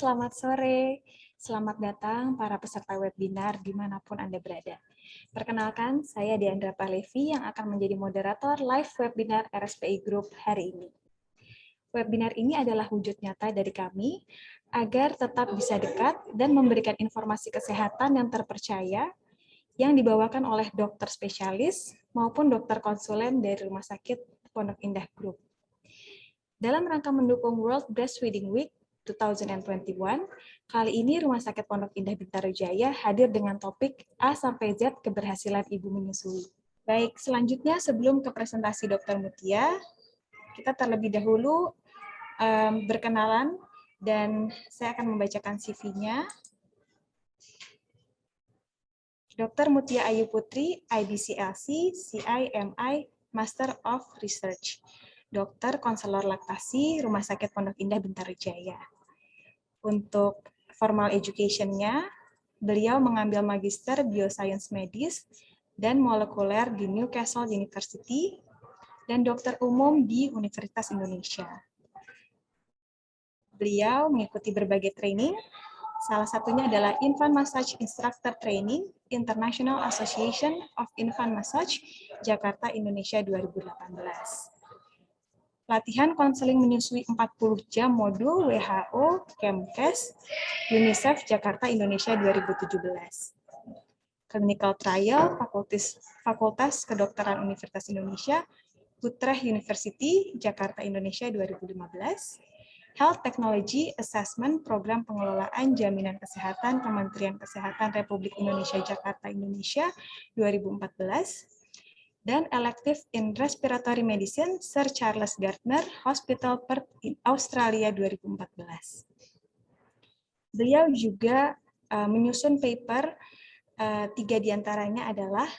selamat sore. Selamat datang para peserta webinar dimanapun Anda berada. Perkenalkan, saya Diandra Pahlevi yang akan menjadi moderator live webinar RSPI Group hari ini. Webinar ini adalah wujud nyata dari kami agar tetap bisa dekat dan memberikan informasi kesehatan yang terpercaya yang dibawakan oleh dokter spesialis maupun dokter konsulen dari Rumah Sakit Pondok Indah Group. Dalam rangka mendukung World Breastfeeding Week 2021, kali ini Rumah Sakit Pondok Indah Bintaro Jaya hadir dengan topik A sampai Z keberhasilan ibu menyusui. Baik, selanjutnya sebelum ke presentasi Dr. Mutia, kita terlebih dahulu berkenalan dan saya akan membacakan CV-nya. Dr. Mutia Ayu Putri, IBCLC, CIMI, Master of Research. Dokter konselor laktasi Rumah Sakit Pondok Indah Bintaro Jaya. Untuk formal education-nya, beliau mengambil Magister Bioscience Medis dan Molekuler di Newcastle University dan dokter umum di Universitas Indonesia. Beliau mengikuti berbagai training, salah satunya adalah Infant Massage Instructor Training, International Association of Infant Massage, Jakarta, Indonesia 2018. Latihan konseling menyusui 40 jam modul WHO, Kemkes, UNICEF, Jakarta, Indonesia 2017. Clinical Trial, Fakultas Kedokteran Universitas Indonesia, Utrecht University, Jakarta, Indonesia 2015. Health Technology Assessment Program Pengelolaan Jaminan Kesehatan Kementerian Kesehatan Republik Indonesia, Jakarta, Indonesia 2014. Dan Elective in Respiratory Medicine, Sir Charles Gardner Hospital Perth, Australia 2014. Beliau juga menyusun paper, 3 diantaranya adalah,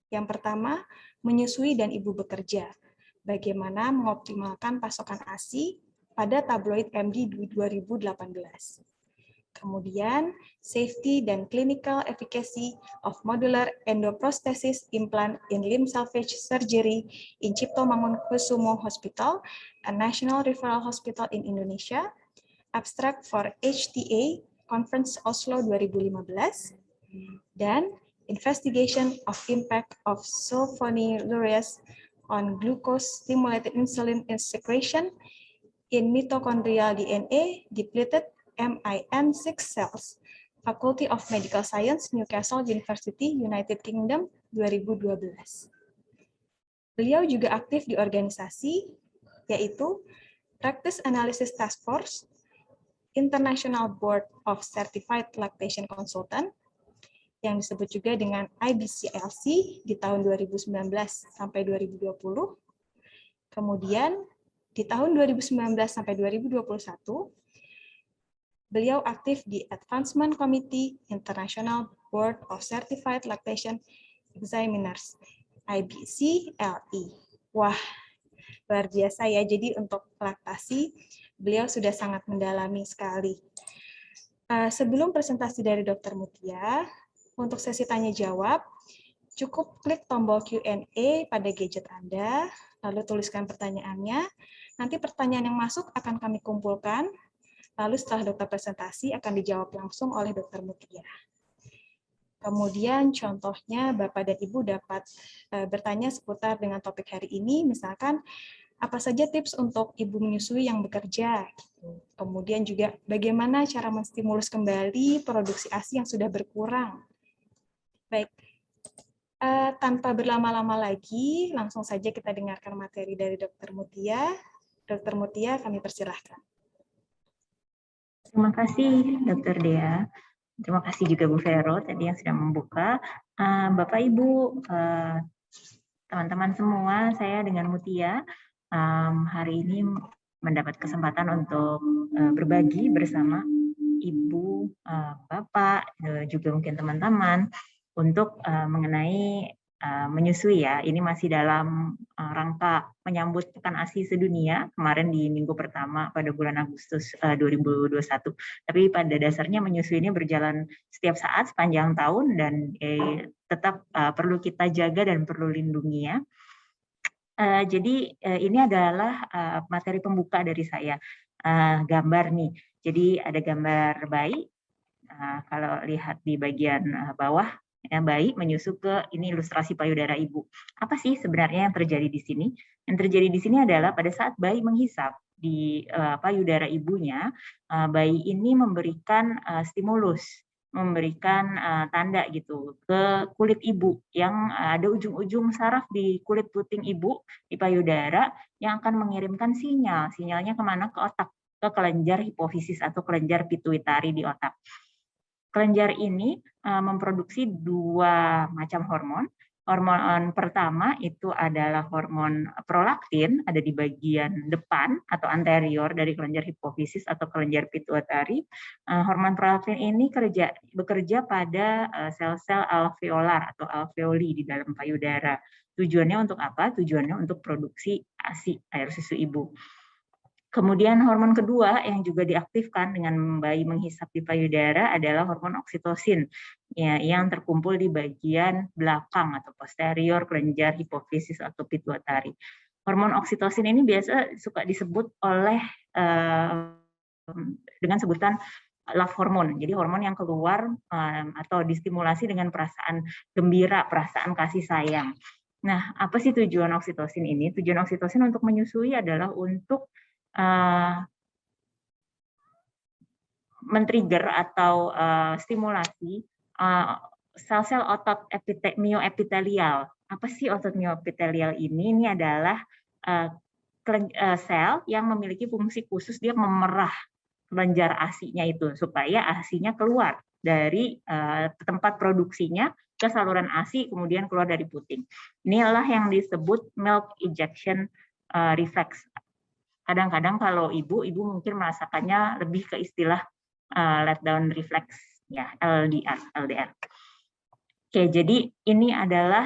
yang pertama, menyusui dan ibu bekerja, bagaimana mengoptimalkan pasokan ASI pada tabloid MD 2018. Kemudian, safety dan clinical efficacy of modular endoprosthesis implant in limb salvage surgery in Cipto Mangunkusumo Hospital, a national referral hospital in Indonesia, abstract for HTA Conference Oslo 2015, dan investigation of impact of sulfonylureas on glucose-stimulated insulin secretion in mitochondrial DNA depleted MIN6 cells, Faculty of Medical Science, Newcastle University, United Kingdom, 2012. Beliau juga aktif di organisasi, yaitu Practice Analysis Task Force, International Board of Certified Lactation Consultant, yang disebut juga dengan IBCLC di tahun 2019 sampai 2020. Kemudian, di tahun 2019 sampai 2021, beliau aktif di Advancement Committee International Board of Certified Lactation Examiners, IBCLE. Wah, luar biasa ya. Jadi untuk laktasi, beliau sudah sangat mendalami sekali. Sebelum presentasi dari Dr. Mutia, untuk sesi tanya-jawab, cukup klik tombol Q&A pada gadget Anda, lalu tuliskan pertanyaannya. Nanti pertanyaan yang masuk akan kami kumpulkan, lalu setelah dokter presentasi akan dijawab langsung oleh Dr. Mutia. Kemudian contohnya Bapak dan Ibu dapat bertanya seputar dengan topik hari ini, misalkan apa saja tips untuk ibu menyusui yang bekerja. Kemudian juga bagaimana cara menstimulus kembali produksi ASI yang sudah berkurang. Baik, tanpa berlama-lama lagi, langsung saja kita dengarkan materi dari Dr. Mutia. Dr. Mutia, kami persilahkan. Terima kasih, Dr. Dea. Terima kasih juga Bu Vero tadi yang sudah membuka. Bapak, Ibu, teman-teman semua, saya dengan Mutia hari ini mendapat kesempatan untuk berbagi bersama Ibu, Bapak, juga mungkin teman-teman untuk mengenai menyusui ya. Ini masih dalam rangka menyambut Pekan ASI Sedunia kemarin di minggu pertama pada bulan Agustus 2021. Tapi pada dasarnya menyusui ini berjalan setiap saat sepanjang tahun dan tetap perlu kita jaga dan perlu lindungi ya. Jadi ini adalah materi pembuka dari saya. gambar nih. Jadi ada gambar bayi. Kalau lihat di bagian bawah, ya, bayi menyusu ke ini ilustrasi payudara ibu. Apa sih sebenarnya yang terjadi di sini? Yang terjadi di sini adalah pada saat bayi menghisap di payudara ibunya, bayi ini memberikan stimulus, memberikan tanda gitu ke kulit ibu yang ada ujung-ujung saraf di kulit puting ibu di payudara yang akan mengirimkan sinyal. Sinyalnya kemana? Ke otak, ke kelenjar hipofisis atau kelenjar pituitari di otak. Kelenjar ini memproduksi dua macam hormon. Hormon pertama itu adalah hormon prolaktin, ada di bagian depan atau anterior dari kelenjar hipofisis atau kelenjar pituitari. Hormon prolaktin ini bekerja pada sel-sel alveolar atau alveoli di dalam payudara. Tujuannya untuk apa? Tujuannya untuk produksi ASI, air susu ibu. Kemudian hormon kedua yang juga diaktifkan dengan bayi menghisap di payudara adalah hormon oksitosin, ya, yang terkumpul di bagian belakang atau posterior kelenjar hipofisis atau pituitari. Hormon oksitosin ini biasa suka disebut oleh dengan sebutan love hormone. Jadi hormon yang keluar atau distimulasi dengan perasaan gembira, perasaan kasih sayang. Nah, apa sih tujuan oksitosin ini? Tujuan oksitosin untuk menyusui adalah untuk men-trigger atau stimulasi sel-sel otot mioepitelial. Apa sih otot mioepitelial ini? Ini adalah sel yang memiliki fungsi khusus, dia memerah kelenjar ASI-nya itu supaya ASI-nya keluar dari tempat produksinya ke saluran ASI, kemudian keluar dari puting. Inilah yang disebut milk ejection reflex. Kadang-kadang kalau ibu mungkin merasakannya lebih ke istilah let down reflex, ya, LDR. Oke, jadi ini adalah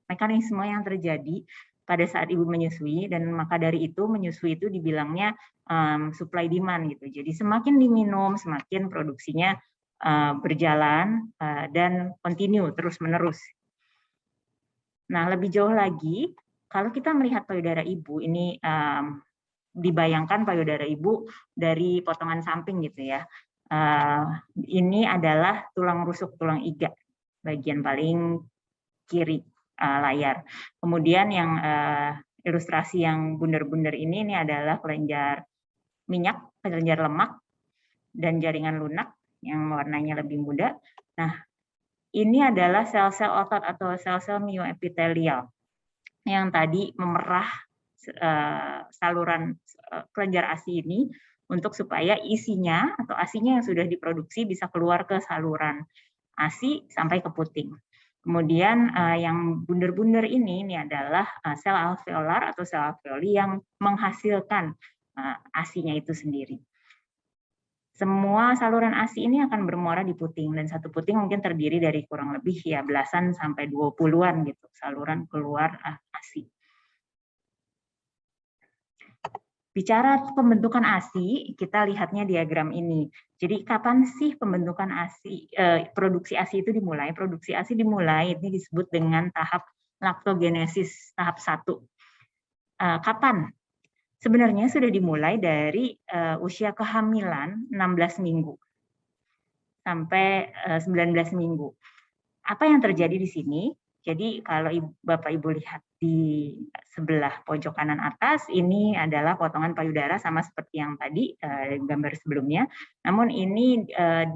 mekanisme yang terjadi pada saat ibu menyusui, dan maka dari itu menyusui itu dibilangnya supply demand gitu. Jadi semakin diminum, semakin produksinya berjalan dan continue terus-menerus. Nah, lebih jauh lagi, kalau kita melihat payudara ibu, ini dibayangkan payudara ibu dari potongan samping gitu ya. Ini adalah tulang rusuk, tulang iga, bagian paling kiri layar. Kemudian yang ilustrasi yang bundar-bundar ini adalah kelenjar minyak, kelenjar lemak, dan jaringan lunak yang warnanya lebih muda. Nah, ini adalah sel-sel otot atau sel-sel mioepitelial yang tadi memerah saluran kelenjar ASI ini untuk supaya isinya atau ASI-nya yang sudah diproduksi bisa keluar ke saluran ASI sampai ke puting. Kemudian yang bundar-bundar ini adalah sel alveolar atau sel alveoli yang menghasilkan ASI-nya itu sendiri. Semua saluran ASI ini akan bermuara di puting, dan satu puting mungkin terdiri dari kurang lebih ya belasan sampai 20-an gitu saluran keluar ASI. Bicara pembentukan ASI, kita lihatnya diagram ini. Jadi kapan sih pembentukan ASI, produksi ASI itu dimulai? Produksi ASI dimulai, ini disebut dengan tahap laktogenesis tahap 1. Kapan? Sebenarnya sudah dimulai dari usia kehamilan 16 minggu sampai 19 minggu. Apa yang terjadi di sini? Jadi kalau Bapak Ibu lihat di sebelah pojok kanan atas, ini adalah potongan payudara sama seperti yang tadi gambar sebelumnya. Namun ini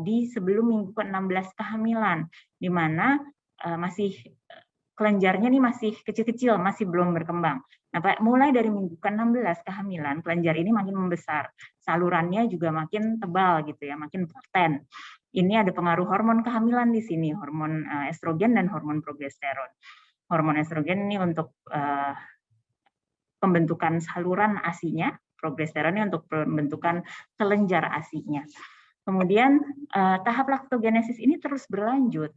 di sebelum minggu ke-16 kehamilan, di mana masih kelenjarnya ini masih kecil-kecil, masih belum berkembang. Nah, mulai dari minggu ke-16 kehamilan, kelenjar ini makin membesar, salurannya juga makin tebal gitu ya, makin paten. Ini ada pengaruh hormon kehamilan di sini, hormon estrogen dan hormon progesteron. Hormon estrogen ini untuk pembentukan saluran ASI-nya, progesteron ini untuk pembentukan kelenjar ASI-nya. Kemudian tahap laktogenesis ini terus berlanjut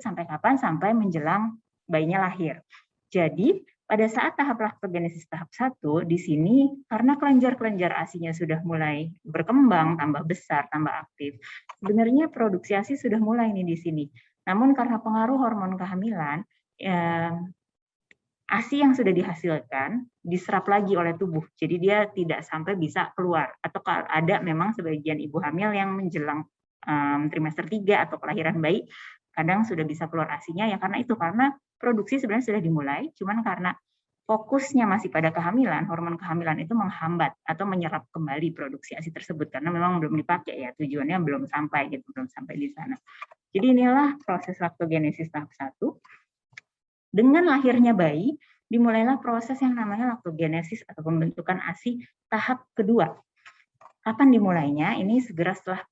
sampai kapan? Sampai menjelang bayinya lahir. Jadi pada saat tahap laktogenesis tahap 1, di sini karena kelenjar-kelenjar ASI-nya sudah mulai berkembang, tambah besar, tambah aktif, sebenarnya produksi ASI sudah mulai nih di sini. Namun karena pengaruh hormon kehamilan, ASI yang sudah dihasilkan diserap lagi oleh tubuh, jadi dia tidak sampai bisa keluar. Atau kalau ada memang sebagian ibu hamil yang menjelang trimester 3 atau kelahiran bayi, kadang sudah bisa keluar ASI-nya ya karena produksi sebenarnya sudah dimulai, cuman karena fokusnya masih pada kehamilan, hormon kehamilan itu menghambat atau menyerap kembali produksi ASI tersebut karena memang belum dipakai ya, tujuannya belum sampai gitu, belum sampai di sana. Jadi inilah proses laktogenesis tahap 1. Dengan lahirnya bayi, dimulailah proses yang namanya laktogenesis atau pembentukan ASI tahap kedua. Kapan dimulainya? Ini segera setelah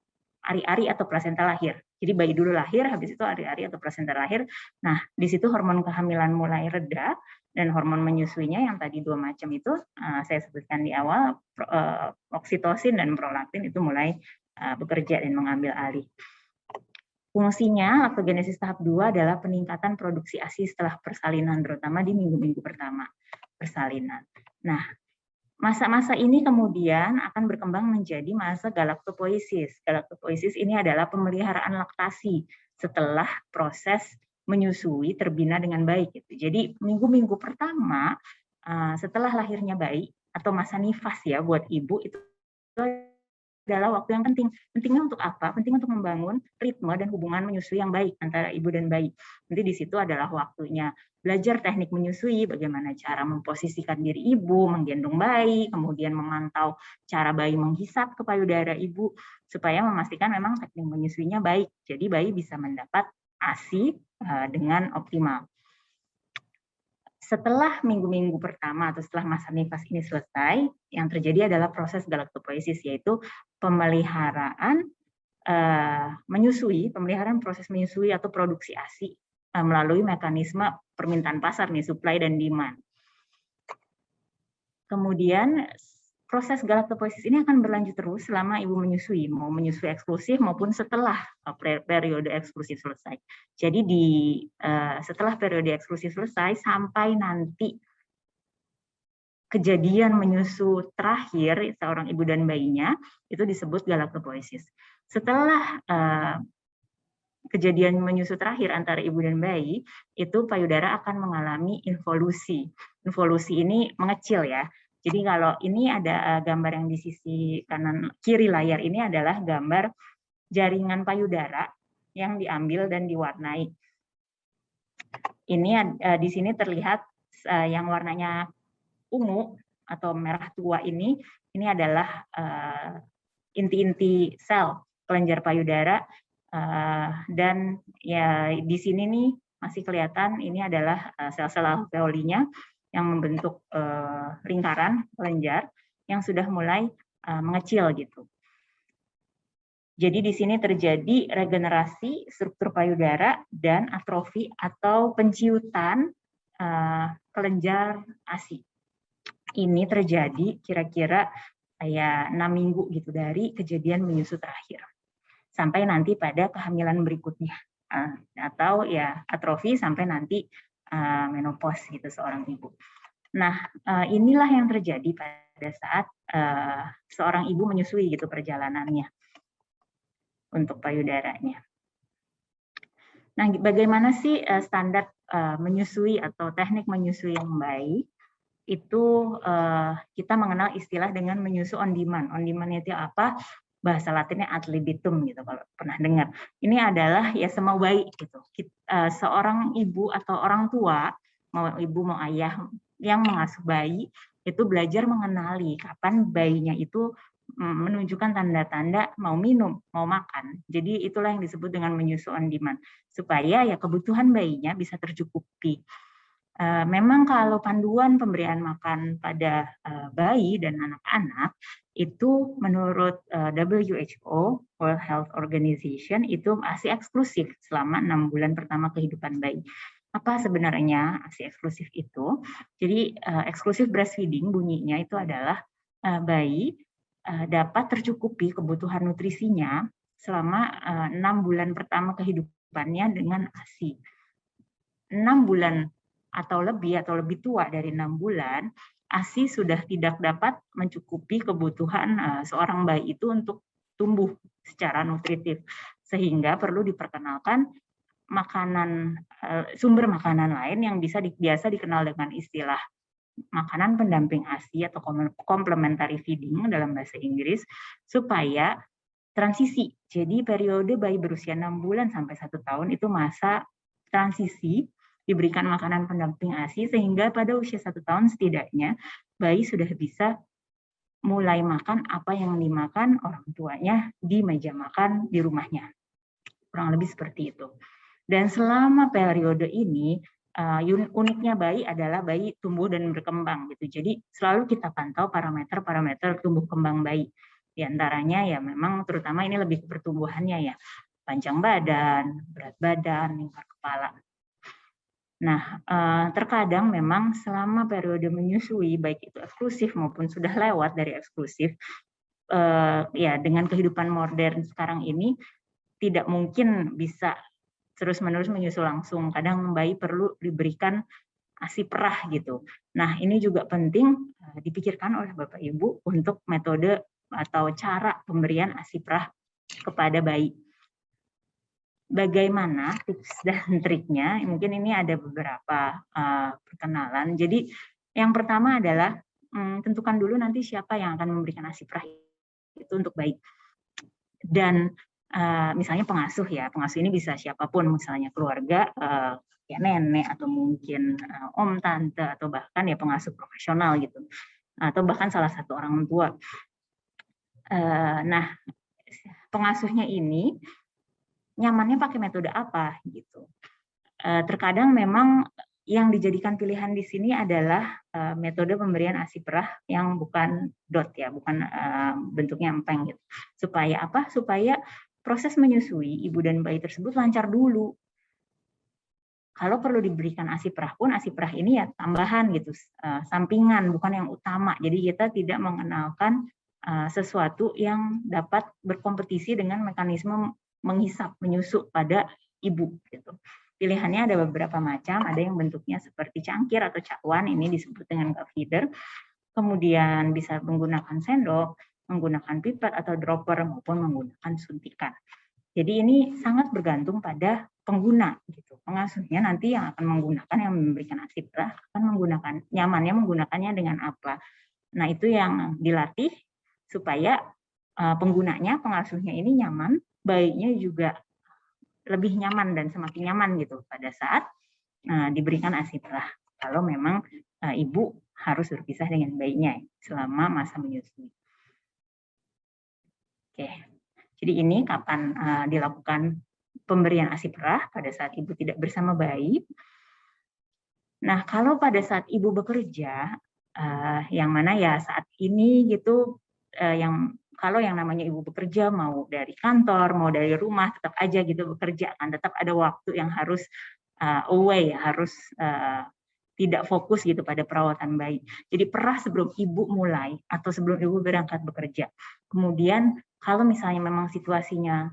ari-ari atau plasenta lahir. Jadi bayi dulu lahir, habis itu ari-ari atau plasenta lahir. Nah, di situ hormon kehamilan mulai reda, dan hormon menyusuinya yang tadi 2 macam itu saya sebutkan di awal, oksitosin dan prolaktin itu mulai bekerja dan mengambil alih. Fungsinya laktogenesis tahap 2 adalah peningkatan produksi ASI setelah persalinan, terutama di minggu-minggu pertama persalinan. Nah, masa-masa ini kemudian akan berkembang menjadi masa galaktopoiesis. Galaktopoiesis ini adalah pemeliharaan laktasi setelah proses menyusui terbina dengan baik. Jadi minggu-minggu pertama setelah lahirnya bayi atau masa nifas ya buat ibu itu adalah waktu yang penting. Pentingnya untuk apa? Penting untuk membangun ritme dan hubungan menyusui yang baik antara ibu dan bayi. Nanti di situ adalah waktunya belajar teknik menyusui, bagaimana cara memposisikan diri ibu, menggendong bayi, kemudian memantau cara bayi menghisap ke payudara ibu, supaya memastikan memang teknik menyusuinya baik. Jadi bayi bisa mendapat ASI dengan optimal. Setelah minggu-minggu pertama atau setelah masa nifas ini selesai, yang terjadi adalah proses galaktopoiesis, yaitu pemeliharaan pemeliharaan proses menyusui atau produksi ASI melalui mekanisme permintaan pasar nih, supply dan demand. Kemudian proses galaktopoiesis ini akan berlanjut terus selama ibu menyusui, mau menyusui eksklusif maupun setelah periode eksklusif selesai. Jadi setelah periode eksklusif selesai sampai nanti kejadian menyusu terakhir seorang ibu dan bayinya itu disebut galaktopoiesis. Setelah kejadian menyusu terakhir antara ibu dan bayi, itu payudara akan mengalami involusi. Involusi ini mengecil ya. Jadi kalau ini ada gambar yang di sisi kanan kiri layar ini adalah gambar jaringan payudara yang diambil dan diwarnai. Ini di sini terlihat yang warnanya ungu atau merah tua ini adalah inti-inti sel kelenjar payudara, dan ya di sini nih masih kelihatan ini adalah sel-sel alveolinya yang membentuk lingkaran kelenjar yang sudah mulai mengecil gitu. Jadi di sini terjadi regenerasi struktur payudara dan atrofi atau penciutan kelenjar ASI. Ini terjadi kira-kira kayak 6 minggu gitu dari kejadian menyusu terakhir sampai nanti pada kehamilan berikutnya, atau ya atrofi sampai nanti menopause gitu seorang ibu. Nah, inilah yang terjadi pada saat seorang ibu menyusui gitu perjalanannya untuk payudaranya. Nah, bagaimana sih standar menyusui atau teknik menyusui yang baik? Itu kita mengenal istilah dengan menyusu on demand. On demand itu apa? Bahasa Latinnya ad libitum gitu kalau pernah dengar. Ini adalah ya semau bayi gitu. Seorang ibu atau orang tua, mau ibu mau ayah yang mengasuh bayi itu belajar mengenali kapan bayinya itu menunjukkan tanda-tanda mau minum, mau makan. Jadi itulah yang disebut dengan menyusu on demand supaya ya kebutuhan bayinya bisa tercukupi. Memang kalau panduan pemberian makan pada bayi dan anak-anak itu menurut WHO World Health Organization itu ASI eksklusif selama 6 bulan pertama kehidupan bayi. Apa sebenarnya ASI eksklusif itu? Jadi eksklusif breastfeeding bunyinya itu adalah bayi dapat tercukupi kebutuhan nutrisinya selama 6 bulan pertama kehidupannya dengan ASI. 6 bulan atau lebih tua dari 6 bulan, ASI sudah tidak dapat mencukupi kebutuhan seorang bayi itu untuk tumbuh secara nutritif. Sehingga perlu diperkenalkan sumber makanan lain yang biasa dikenal dengan istilah makanan pendamping ASI atau complementary feeding dalam bahasa Inggris, supaya transisi. Jadi periode bayi berusia 6 bulan sampai 1 tahun itu masa transisi, diberikan makanan pendamping ASI sehingga pada usia 1 tahun setidaknya bayi sudah bisa mulai makan apa yang dimakan orang tuanya di meja makan di rumahnya. Kurang lebih seperti itu. Dan selama periode ini, uniknya bayi adalah bayi tumbuh dan berkembang gitu. Jadi selalu kita pantau parameter tumbuh kembang bayi. Di antaranya ya memang terutama ini lebih ke pertumbuhannya ya. Panjang badan, berat badan, lingkar kepala. Nah, terkadang memang selama periode menyusui, baik itu eksklusif maupun sudah lewat dari eksklusif, ya dengan kehidupan modern sekarang ini tidak mungkin bisa terus-menerus menyusu langsung. Kadang bayi perlu diberikan ASI perah gitu. Nah, ini juga penting dipikirkan oleh Bapak Ibu untuk metode atau cara pemberian ASI perah kepada bayi. Bagaimana tips dan triknya? Mungkin ini ada beberapa perkenalan. Jadi yang pertama adalah tentukan dulu nanti siapa yang akan memberikan ASI perah itu untuk bayi. Dan misalnya pengasuh ya, pengasuh ini bisa siapapun, misalnya keluarga, ya nenek atau mungkin om, tante atau bahkan ya pengasuh profesional gitu, atau bahkan salah satu orang tua. Nah, pengasuhnya ini nyamannya pakai metode apa gitu. Terkadang memang yang dijadikan pilihan di sini adalah metode pemberian ASI perah yang bukan dot ya, bukan bentuknya empeng gitu. Supaya apa? Supaya proses menyusui ibu dan bayi tersebut lancar dulu. Kalau perlu diberikan ASI perah pun, ASI perah ini ya tambahan gitu, sampingan, bukan yang utama. Jadi kita tidak mengenalkan sesuatu yang dapat berkompetisi dengan mekanisme menghisap, menyusu pada ibu gitu. Pilihannya ada beberapa macam, ada yang bentuknya seperti cangkir atau cakwan, ini disebut dengan cup feeder. Kemudian bisa menggunakan sendok, menggunakan pipet atau dropper maupun menggunakan suntikan. Jadi ini sangat bergantung pada pengguna gitu. Pengasuhnya nanti yang akan menggunakan, yang memberikan ASI perah akan menggunakan, nyamannya menggunakannya dengan apa. Nah, itu yang dilatih supaya penggunanya, pengasuhnya ini nyaman, bayinya juga lebih nyaman dan semakin nyaman gitu pada saat diberikan ASI perah. Kalau memang ibu harus berpisah dengan bayinya selama masa menyusui. Oke, jadi ini kapan dilakukan pemberian ASI perah pada saat ibu tidak bersama bayi. Nah, kalau pada saat ibu bekerja, yang mana ya saat ini gitu, kalau yang namanya ibu bekerja mau dari kantor, mau dari rumah, tetap aja gitu bekerja kan, tetap ada waktu yang harus away, harus tidak fokus gitu pada perawatan bayi. Jadi perah sebelum ibu mulai atau sebelum ibu berangkat bekerja. Kemudian kalau misalnya memang situasinya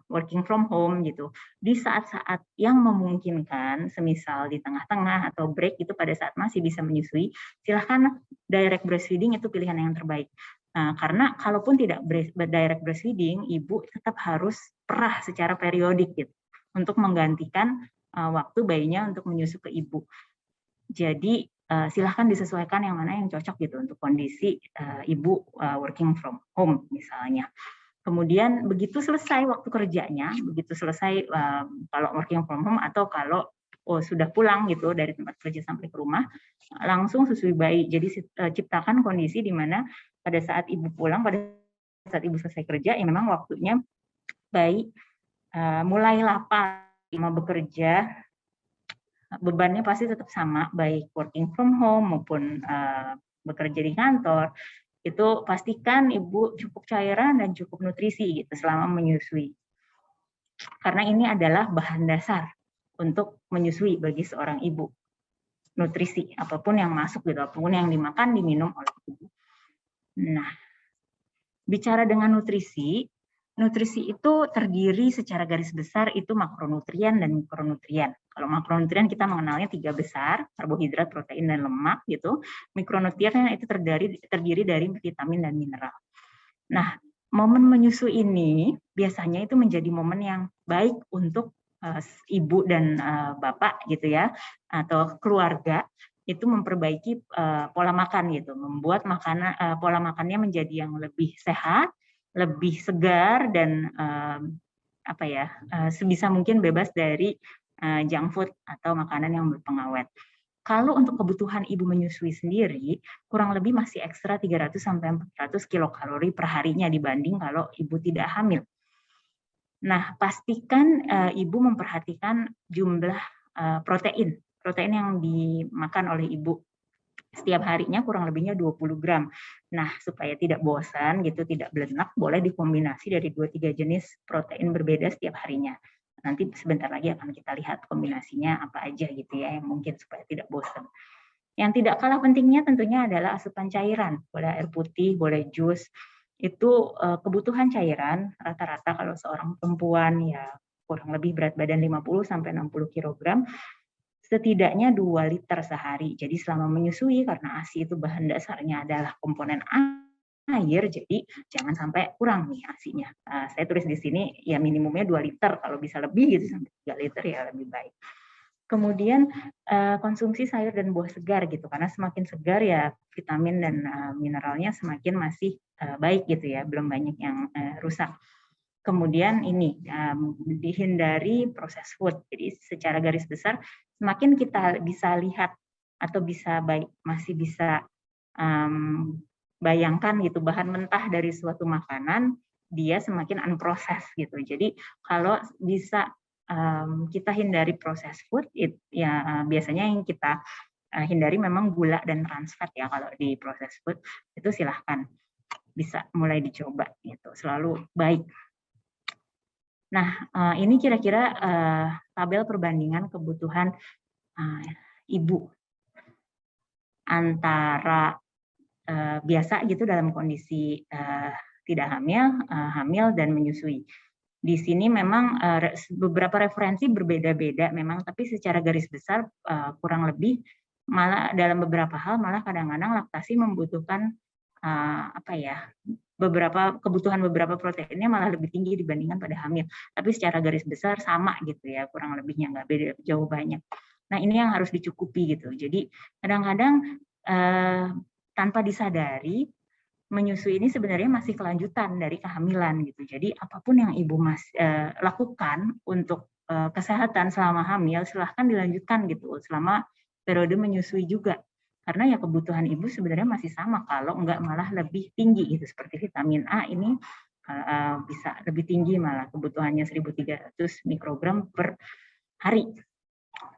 working from home gitu, di saat-saat yang memungkinkan, semisal di tengah-tengah atau break itu pada saat masih bisa menyusui, silahkan direct breastfeeding itu pilihan yang terbaik. Karena kalaupun tidak direct breastfeeding, ibu tetap harus perah secara periodik gitu, untuk menggantikan waktu bayinya untuk menyusu ke ibu. Jadi silahkan disesuaikan yang mana yang cocok gitu untuk kondisi ibu working from home misalnya. Kemudian begitu selesai waktu kerjanya, begitu selesai kalau working from home atau kalau sudah pulang gitu dari tempat kerja sampai ke rumah, langsung susui bayi. Jadi ciptakan kondisi di mana pada saat ibu pulang, pada saat ibu selesai kerja, ya memang waktunya bayi mulai lapar, mau bekerja, bebannya pasti tetap sama, baik working from home maupun bekerja di kantor. Itu pastikan ibu cukup cairan dan cukup nutrisi gitu selama menyusui. Karena ini adalah bahan dasar untuk menyusui bagi seorang ibu. Nutrisi, apapun yang masuk gitu, apapun yang dimakan, diminum oleh ibu. Nah, bicara dengan nutrisi, nutrisi itu terdiri secara garis besar itu makronutrien dan mikronutrien. Kalau makronutrien kita mengenalnya 3 besar, karbohidrat, protein, dan lemak gitu. Mikronutrien itu terdiri dari vitamin dan mineral. Nah, momen menyusui ini biasanya itu menjadi momen yang baik untuk ibu dan bapak gitu ya, atau keluarga itu memperbaiki pola makan gitu, membuat pola makannya menjadi yang lebih sehat, lebih segar dan sebisa mungkin bebas dari junk food atau makanan yang berpengawet. Kalau untuk kebutuhan ibu menyusui sendiri, kurang lebih masih ekstra 300 sampai 400 kilokalori per harinya dibanding kalau ibu tidak hamil. Nah, pastikan ibu memperhatikan jumlah protein yang dimakan oleh ibu. Setiap harinya kurang lebihnya 20 gram. Nah, supaya tidak bosan gitu, tidak belenak, boleh dikombinasi dari 2-3 jenis protein berbeda setiap harinya. Nanti sebentar lagi akan kita lihat kombinasinya apa aja gitu ya, yang mungkin supaya tidak bosan. Yang tidak kalah pentingnya tentunya adalah asupan cairan, boleh air putih, boleh jus. Itu kebutuhan cairan rata-rata kalau seorang perempuan ya kurang lebih berat badan 50 sampai 60 kg, setidaknya 2 liter sehari. Jadi selama menyusui, karena ASI itu bahan dasarnya adalah komponen air, jadi jangan sampai kurang nih ASINya. Saya tulis di sini ya minimumnya 2 liter, kalau bisa lebih gitu sampai 3 liter ya lebih baik. Kemudian konsumsi sayur dan buah segar gitu, karena semakin segar ya vitamin dan mineralnya semakin masih baik gitu ya, belum banyak yang rusak. Kemudian ini dihindari proses food. Jadi secara garis besar semakin kita bisa lihat atau masih bisa bayangkan gitu bahan mentah dari suatu makanan, dia semakin unprocessed gitu. Jadi kalau bisa kita hindari proses food, ya biasanya yang kita hindari memang gula dan trans fat ya kalau di proses food, itu silahkan bisa mulai dicoba gitu, selalu baik. Nah, ini kira-kira tabel perbandingan kebutuhan ibu antara biasa gitu dalam kondisi tidak hamil dan menyusui. Di sini memang beberapa referensi berbeda-beda memang, tapi secara garis besar kurang lebih malah dalam beberapa hal malah kadang-kadang laktasi membutuhkan kebutuhan beberapa proteinnya malah lebih tinggi dibandingkan pada hamil. Tapi secara garis besar sama gitu ya, kurang lebihnya nggak beda jauh banyak. Nah, ini yang harus dicukupi gitu. Jadi kadang-kadang tanpa disadari menyusui ini sebenarnya masih kelanjutan dari kehamilan gitu. Jadi apapun yang ibu lakukan untuk kesehatan selama hamil, silahkan dilanjutkan gitu selama periode menyusui juga. Karena ya kebutuhan ibu sebenarnya masih sama, kalau enggak malah lebih tinggi gitu. Seperti vitamin A ini bisa lebih tinggi malah, kebutuhannya 1.300 mikrogram per hari.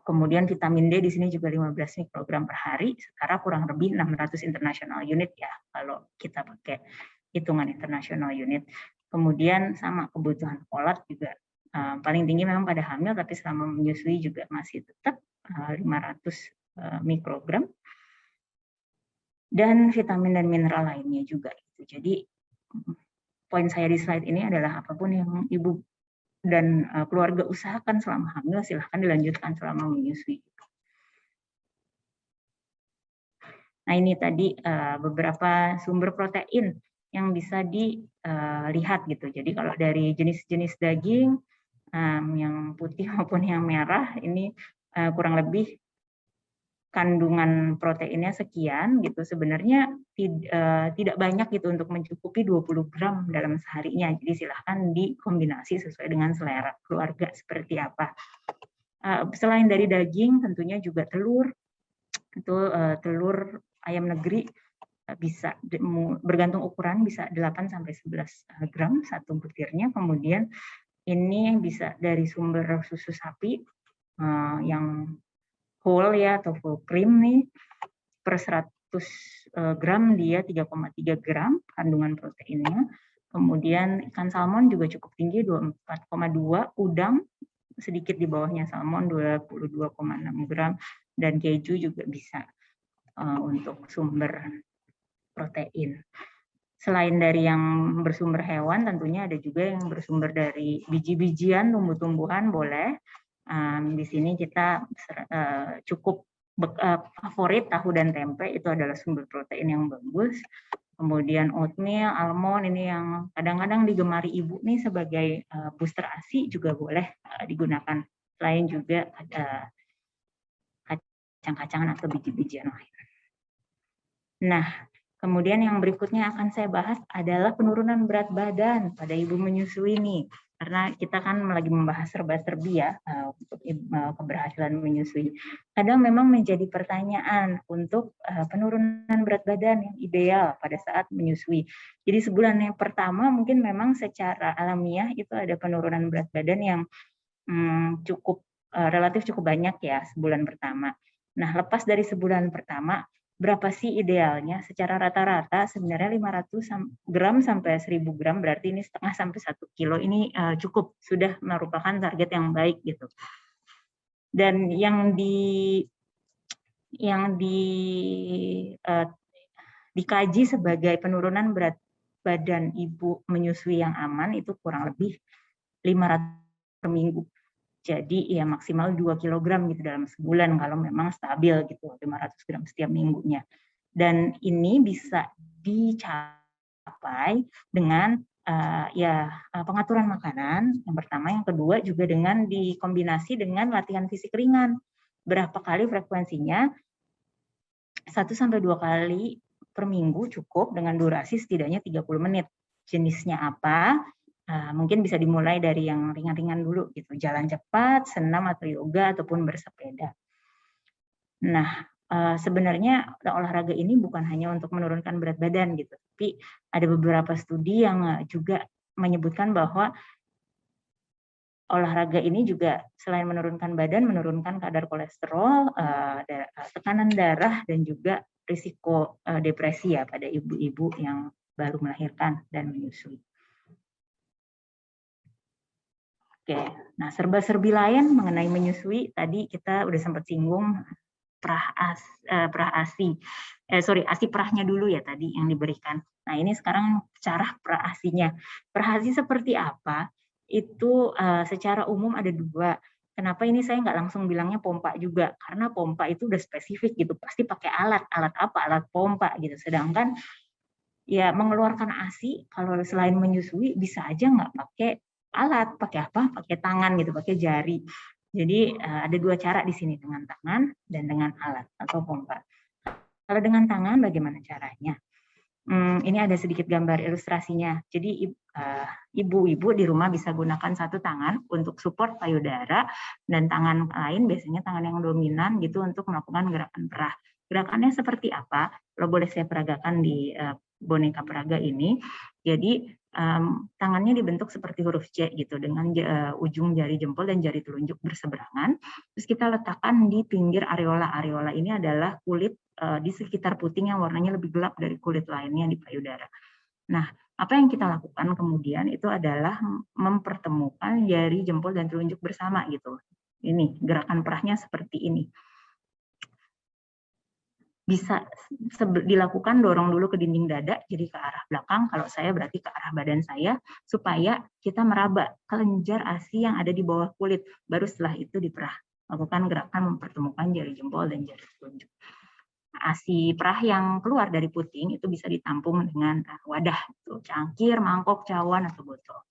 Kemudian vitamin D di sini juga 15 mikrogram per hari, setara kurang lebih 600 international unit ya kalau kita pakai hitungan international unit. Kemudian sama kebutuhan folat juga paling tinggi memang pada hamil, tapi selama menyusui juga masih tetap 500 mikrogram. Dan vitamin dan mineral lainnya juga. Jadi poin saya di slide ini adalah apapun yang ibu dan keluarga usahakan selama hamil, silahkan dilanjutkan selama menyusui. Nah, ini tadi beberapa sumber protein yang bisa dilihat gitu. Jadi kalau dari jenis-jenis daging yang putih maupun yang merah, ini kurang lebih kandungan proteinnya sekian gitu, sebenarnya tidak banyak gitu untuk mencukupi 20 gram dalam seharinya. Jadi silahkan dikombinasi sesuai dengan selera keluarga seperti apa. Selain dari daging, tentunya juga telur. Itu telur ayam negeri bisa bergantung ukuran, bisa 8 sampai 11 gram satu butirnya. Kemudian ini bisa dari sumber susu sapi yang whole ya atau full cream nih, per 100 gram dia 3,3 gram kandungan proteinnya. Kemudian ikan salmon juga cukup tinggi 24,2, udang sedikit di bawahnya salmon 22,6 gram, dan keju juga bisa untuk sumber protein. Selain dari yang bersumber hewan, tentunya ada juga yang bersumber dari biji-bijian, tumbuh-tumbuhan boleh. Di sini kita cukup favorit tahu dan tempe, itu adalah sumber protein yang bagus. Kemudian oatmeal, almond, ini yang kadang-kadang digemari ibu nih sebagai booster ASI juga boleh digunakan selain juga ada kacang-kacangan atau biji-bijian lain. Nah, kemudian yang berikutnya akan saya bahas adalah penurunan berat badan pada ibu menyusui nih. Karena kita kan lagi membahas serba-serbi ya untuk keberhasilan menyusui. Kadang memang menjadi pertanyaan untuk penurunan berat badan yang ideal pada saat menyusui. Jadi sebulan yang pertama mungkin memang secara alamiah itu ada penurunan berat badan yang relatif cukup banyak ya sebulan pertama. Nah, lepas dari sebulan pertama, berapa sih idealnya? Secara rata-rata sebenarnya 500 gram sampai 1000 gram, berarti ini setengah sampai 1 kilo ini cukup, sudah merupakan target yang baik gitu. Dan dikaji sebagai penurunan berat badan ibu menyusui yang aman itu kurang lebih 500 per minggu. Jadi ya maksimal 2 kg gitu dalam sebulan kalau memang stabil gitu 500 gram setiap minggunya. Dan ini bisa dicapai dengan pengaturan makanan yang pertama, yang kedua juga dengan dikombinasi dengan latihan fisik ringan. Berapa kali frekuensinya? 1-2 kali per minggu cukup dengan durasi setidaknya 30 menit. Jenisnya apa? Mungkin bisa dimulai dari yang ringan-ringan dulu gitu, jalan cepat, senam atau yoga ataupun bersepeda. Nah, sebenarnya olahraga ini bukan hanya untuk menurunkan berat badan gitu, tapi ada beberapa studi yang juga menyebutkan bahwa olahraga ini juga selain menurunkan badan, menurunkan kadar kolesterol, tekanan darah dan juga risiko depresi ya pada ibu-ibu yang baru melahirkan dan menyusui. Oke, nah serba-serbi lain mengenai menyusui tadi kita udah sempat singgung ASI prahnya dulu ya tadi yang diberikan. Nah ini sekarang cara pra-ASI-nya. Pra-ASI seperti apa? Itu secara umum ada 2. Kenapa ini saya nggak langsung bilangnya pompa juga? Karena pompa itu udah spesifik gitu, pasti pakai alat apa? Alat pompa gitu. Sedangkan ya mengeluarkan ASI kalau selain menyusui bisa aja nggak pakai alat, pakai apa? Pakai tangan gitu, pakai jari. Jadi ada 2 cara di sini, dengan tangan dan dengan alat atau pompa. Kalau dengan tangan bagaimana caranya? Ini ada sedikit gambar ilustrasinya. Jadi ibu-ibu di rumah bisa gunakan satu tangan untuk support payudara dan tangan lain biasanya tangan yang dominan gitu untuk melakukan gerakan perah. Gerakannya seperti apa? Kalau boleh saya peragakan di boneka peraga ini. Jadi tangannya dibentuk seperti huruf C gitu dengan ujung jari jempol dan jari telunjuk berseberangan. Terus kita letakkan di pinggir areola. Areola ini adalah kulit di sekitar puting yang warnanya lebih gelap dari kulit lainnya di payudara. Nah, apa yang kita lakukan kemudian itu adalah mempertemukan jari jempol dan telunjuk bersama gitu. Ini gerakan perahnya seperti ini. Bisa dilakukan dorong dulu ke dinding dada, jadi ke arah belakang, kalau saya berarti ke arah badan saya, supaya kita meraba kelenjar ASI yang ada di bawah kulit, baru setelah itu diperah. Lakukan gerakan mempertemukan jari jempol dan jari telunjuk. ASI perah yang keluar dari puting itu bisa ditampung dengan wadah, cangkir, mangkok, cawan, atau botol.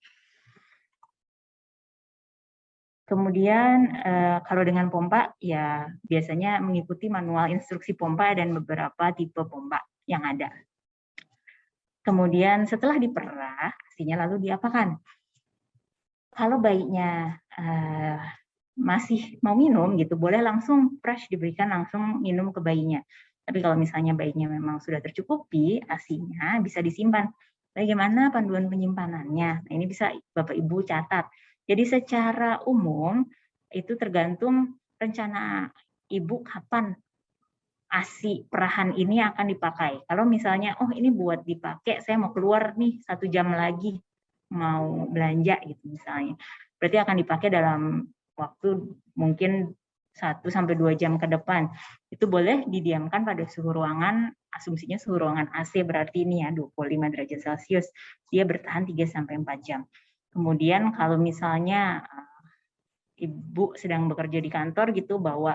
Kemudian kalau dengan pompa ya biasanya mengikuti manual instruksi pompa dan beberapa tipe pompa yang ada. Kemudian setelah diperah, ASI-nya lalu diapakan? Kalau bayinya masih mau minum gitu, boleh langsung fresh diberikan langsung minum ke bayinya. Tapi kalau misalnya bayinya memang sudah tercukupi, ASI-nya bisa disimpan. Bagaimana panduan penyimpanannya? Nah, ini bisa Bapak Ibu catat. Jadi secara umum itu tergantung rencana Ibu kapan ASI perahan ini akan dipakai. Kalau misalnya, oh ini buat dipakai, saya mau keluar nih 1 jam lagi, mau belanja gitu misalnya. Berarti akan dipakai dalam waktu mungkin 1-2 jam ke depan. Itu boleh didiamkan pada suhu ruangan, asumsinya suhu ruangan AC berarti ini ya 25 derajat Celcius. Dia bertahan 3-4 jam. Kemudian kalau misalnya Ibu sedang bekerja di kantor gitu, bawa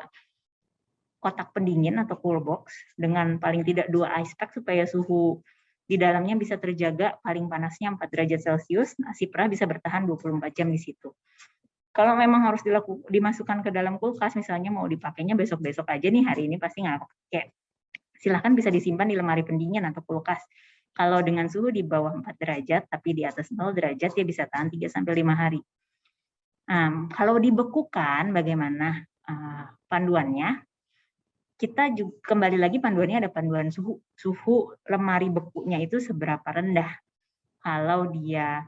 kotak pendingin atau cool box dengan paling tidak 2 ice pack supaya suhu di dalamnya bisa terjaga, paling panasnya 4 derajat Celcius, ASI perah bisa bertahan 24 jam di situ. Kalau memang harus dimasukkan ke dalam kulkas, misalnya mau dipakainya besok-besok aja nih, hari ini pasti nggak pakai. Silahkan bisa disimpan di lemari pendingin atau kulkas. Kalau dengan suhu di bawah 4 derajat, tapi di atas 0 derajat, dia bisa tahan 3-5 hari. Kalau dibekukan, bagaimana panduannya? Kita juga, kembali lagi panduannya ada panduan suhu lemari bekunya itu seberapa rendah. Kalau dia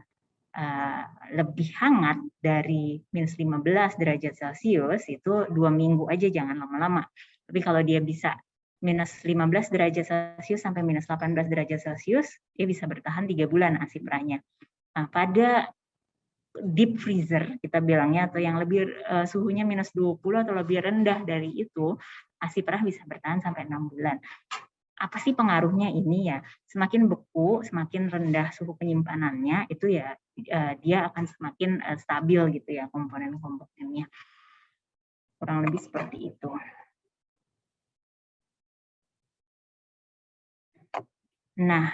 lebih hangat dari -15 derajat Celcius, itu 2 minggu aja, jangan lama-lama. Tapi kalau dia bisa -15 derajat Celcius sampai -18 derajat Celcius, dia bisa bertahan 3 bulan asi perahnya. Nah, pada deep freezer kita bilangnya, atau yang lebih suhunya -20 atau lebih rendah dari itu, asi perah bisa bertahan sampai 6 bulan. Apa sih pengaruhnya ini ya? Semakin beku, semakin rendah suhu penyimpanannya, itu ya dia akan semakin stabil gitu ya komponen-komponennya. Kurang lebih seperti itu. Nah,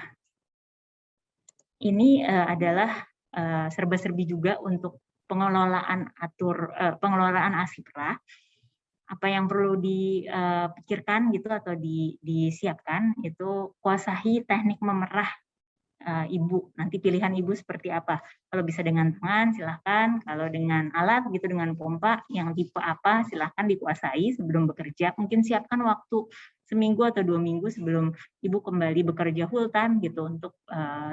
ini adalah serba-serbi juga untuk pengelolaan asi perah. Apa yang perlu dipikirkan gitu atau disiapkan itu, kuasahi teknik memerah ibu. Nanti pilihan ibu seperti apa. Kalau bisa dengan tangan silahkan, kalau dengan alat gitu, dengan pompa yang tipe apa silahkan dikuasai sebelum bekerja. Mungkin siapkan waktu seminggu atau 2 minggu sebelum ibu kembali bekerja full time gitu untuk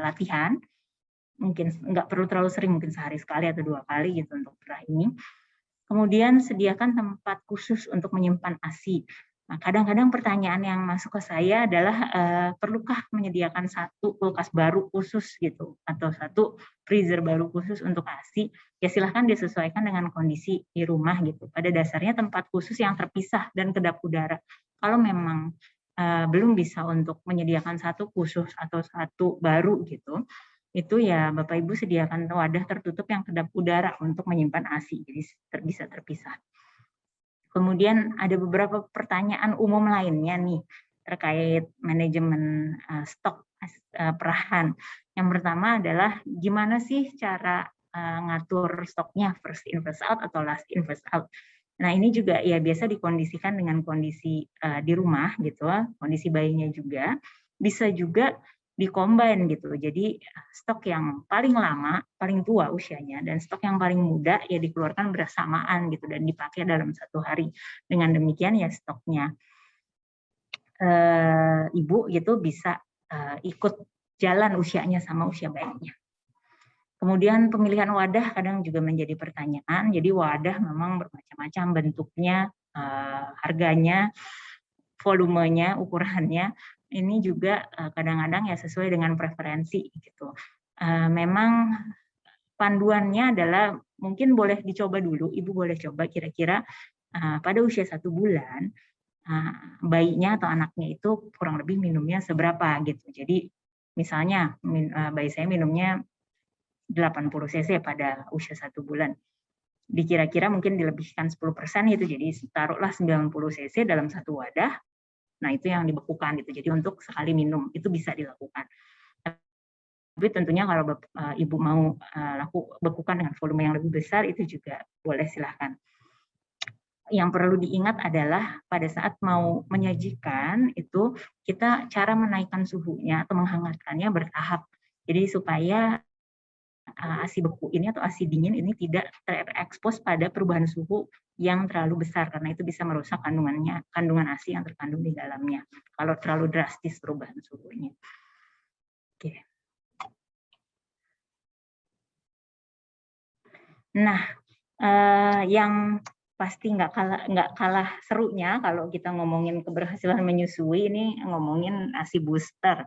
latihan. Mungkin nggak perlu terlalu sering, mungkin sehari sekali atau 2 kali gitu untuk perah ini. Kemudian sediakan tempat khusus untuk menyimpan ASI. Nah, kadang-kadang pertanyaan yang masuk ke saya adalah perlukah menyediakan satu kulkas baru khusus gitu, atau satu freezer baru khusus untuk ASI? Ya silahkan disesuaikan dengan kondisi di rumah gitu. Pada dasarnya tempat khusus yang terpisah dan kedap udara. Kalau memang belum bisa untuk menyediakan satu khusus atau satu baru gitu, itu ya Bapak Ibu sediakan wadah tertutup yang kedap udara untuk menyimpan ASI, jadi bisa terpisah. Kemudian ada beberapa pertanyaan umum lainnya nih terkait manajemen stok perahan. Yang pertama adalah gimana sih cara ngatur stoknya, first in first out atau last in first out. Nah ini juga ya biasa dikondisikan dengan kondisi di rumah gitu, kondisi bayinya juga. Bisa juga di-combine gitu. Jadi stok yang paling lama, paling tua usianya, dan stok yang paling muda ya dikeluarkan bersamaan gitu dan dipakai dalam 1 hari. Dengan demikian ya stoknya ibu gitu bisa ikut jalan usianya sama usia bayinya. Kemudian pemilihan wadah kadang juga menjadi pertanyaan. Jadi wadah memang bermacam-macam bentuknya, harganya, volumenya, ukurannya. Ini juga kadang-kadang ya sesuai dengan preferensi gitu. Memang panduannya adalah mungkin boleh dicoba dulu, ibu boleh coba kira-kira pada usia 1 bulan bayinya atau anaknya itu kurang lebih minumnya seberapa gitu. Jadi misalnya bayi saya minumnya 80 cc pada usia 1 bulan. Dikira-kira mungkin dilebihkan 10% gitu, jadi taruhlah 90 cc dalam satu wadah. Nah, itu yang dibekukan gitu. Jadi untuk sekali minum itu bisa dilakukan. Tapi tentunya kalau ibu mau bekukan dengan volume yang lebih besar itu juga boleh, silahkan. Yang perlu diingat adalah pada saat mau menyajikan itu kita cara menaikkan suhunya atau menghangatkannya bertahap. Jadi supaya ASI beku ini atau ASI dingin ini tidak terekspos pada perubahan suhu yang terlalu besar, karena itu bisa merusak kandungan ASI yang terkandung di dalamnya kalau terlalu drastis perubahan suhunya. Oke. Nah, yang pasti nggak kalah serunya kalau kita ngomongin keberhasilan menyusui, ini ngomongin ASI booster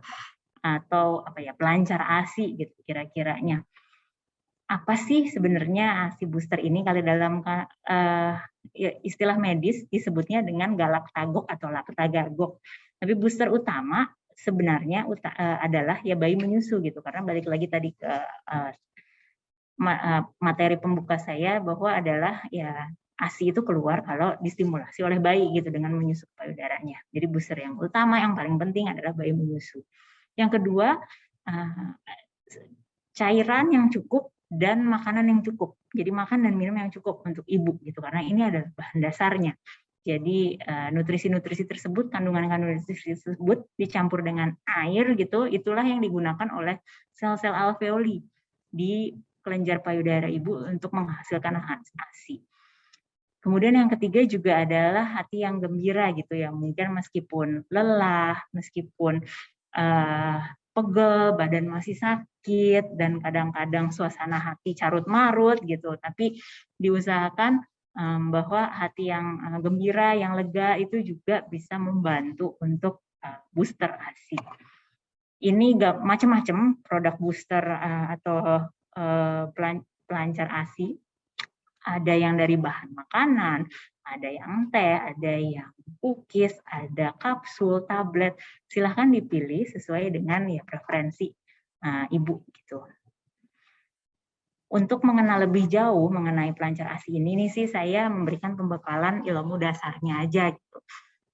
atau apa ya, pelancar ASI gitu kira-kiranya. Apa sih sebenarnya ASI booster ini? Kalau dalam istilah medis disebutnya dengan galaktagok atau laktagagok. Tapi booster utama sebenarnya adalah ya bayi menyusu gitu, karena balik lagi tadi ke materi pembuka saya bahwa adalah ya ASI itu keluar kalau distimulasi oleh bayi gitu dengan menyusu payudaranya. Jadi booster yang utama yang paling penting adalah bayi menyusu. Yang kedua, cairan yang cukup dan makanan yang cukup. Jadi makan dan minum yang cukup untuk ibu gitu, karena ini adalah bahan dasarnya. Jadi nutrisi-nutrisi tersebut, kandungan-kandungan nutrisi tersebut dicampur dengan air gitu, itulah yang digunakan oleh sel-sel alveoli di kelenjar payudara ibu untuk menghasilkan ASI. Kemudian yang ketiga juga adalah hati yang gembira gitu ya, mungkin meskipun lelah, meskipun pegel, badan masih sakit, dan kadang-kadang suasana hati carut-marut gitu, tapi diusahakan bahwa hati yang gembira, yang lega itu juga bisa membantu untuk booster ASI. Ini macam-macam produk booster atau pelancar ASI. Ada yang dari bahan makanan, ada yang teh, ada yang cookies, ada kapsul, tablet. Silahkan dipilih sesuai dengan ya preferensi ibu gitu. Untuk mengenal lebih jauh mengenai pelancar ASI ini sih saya memberikan pembekalan ilmu dasarnya aja gitu.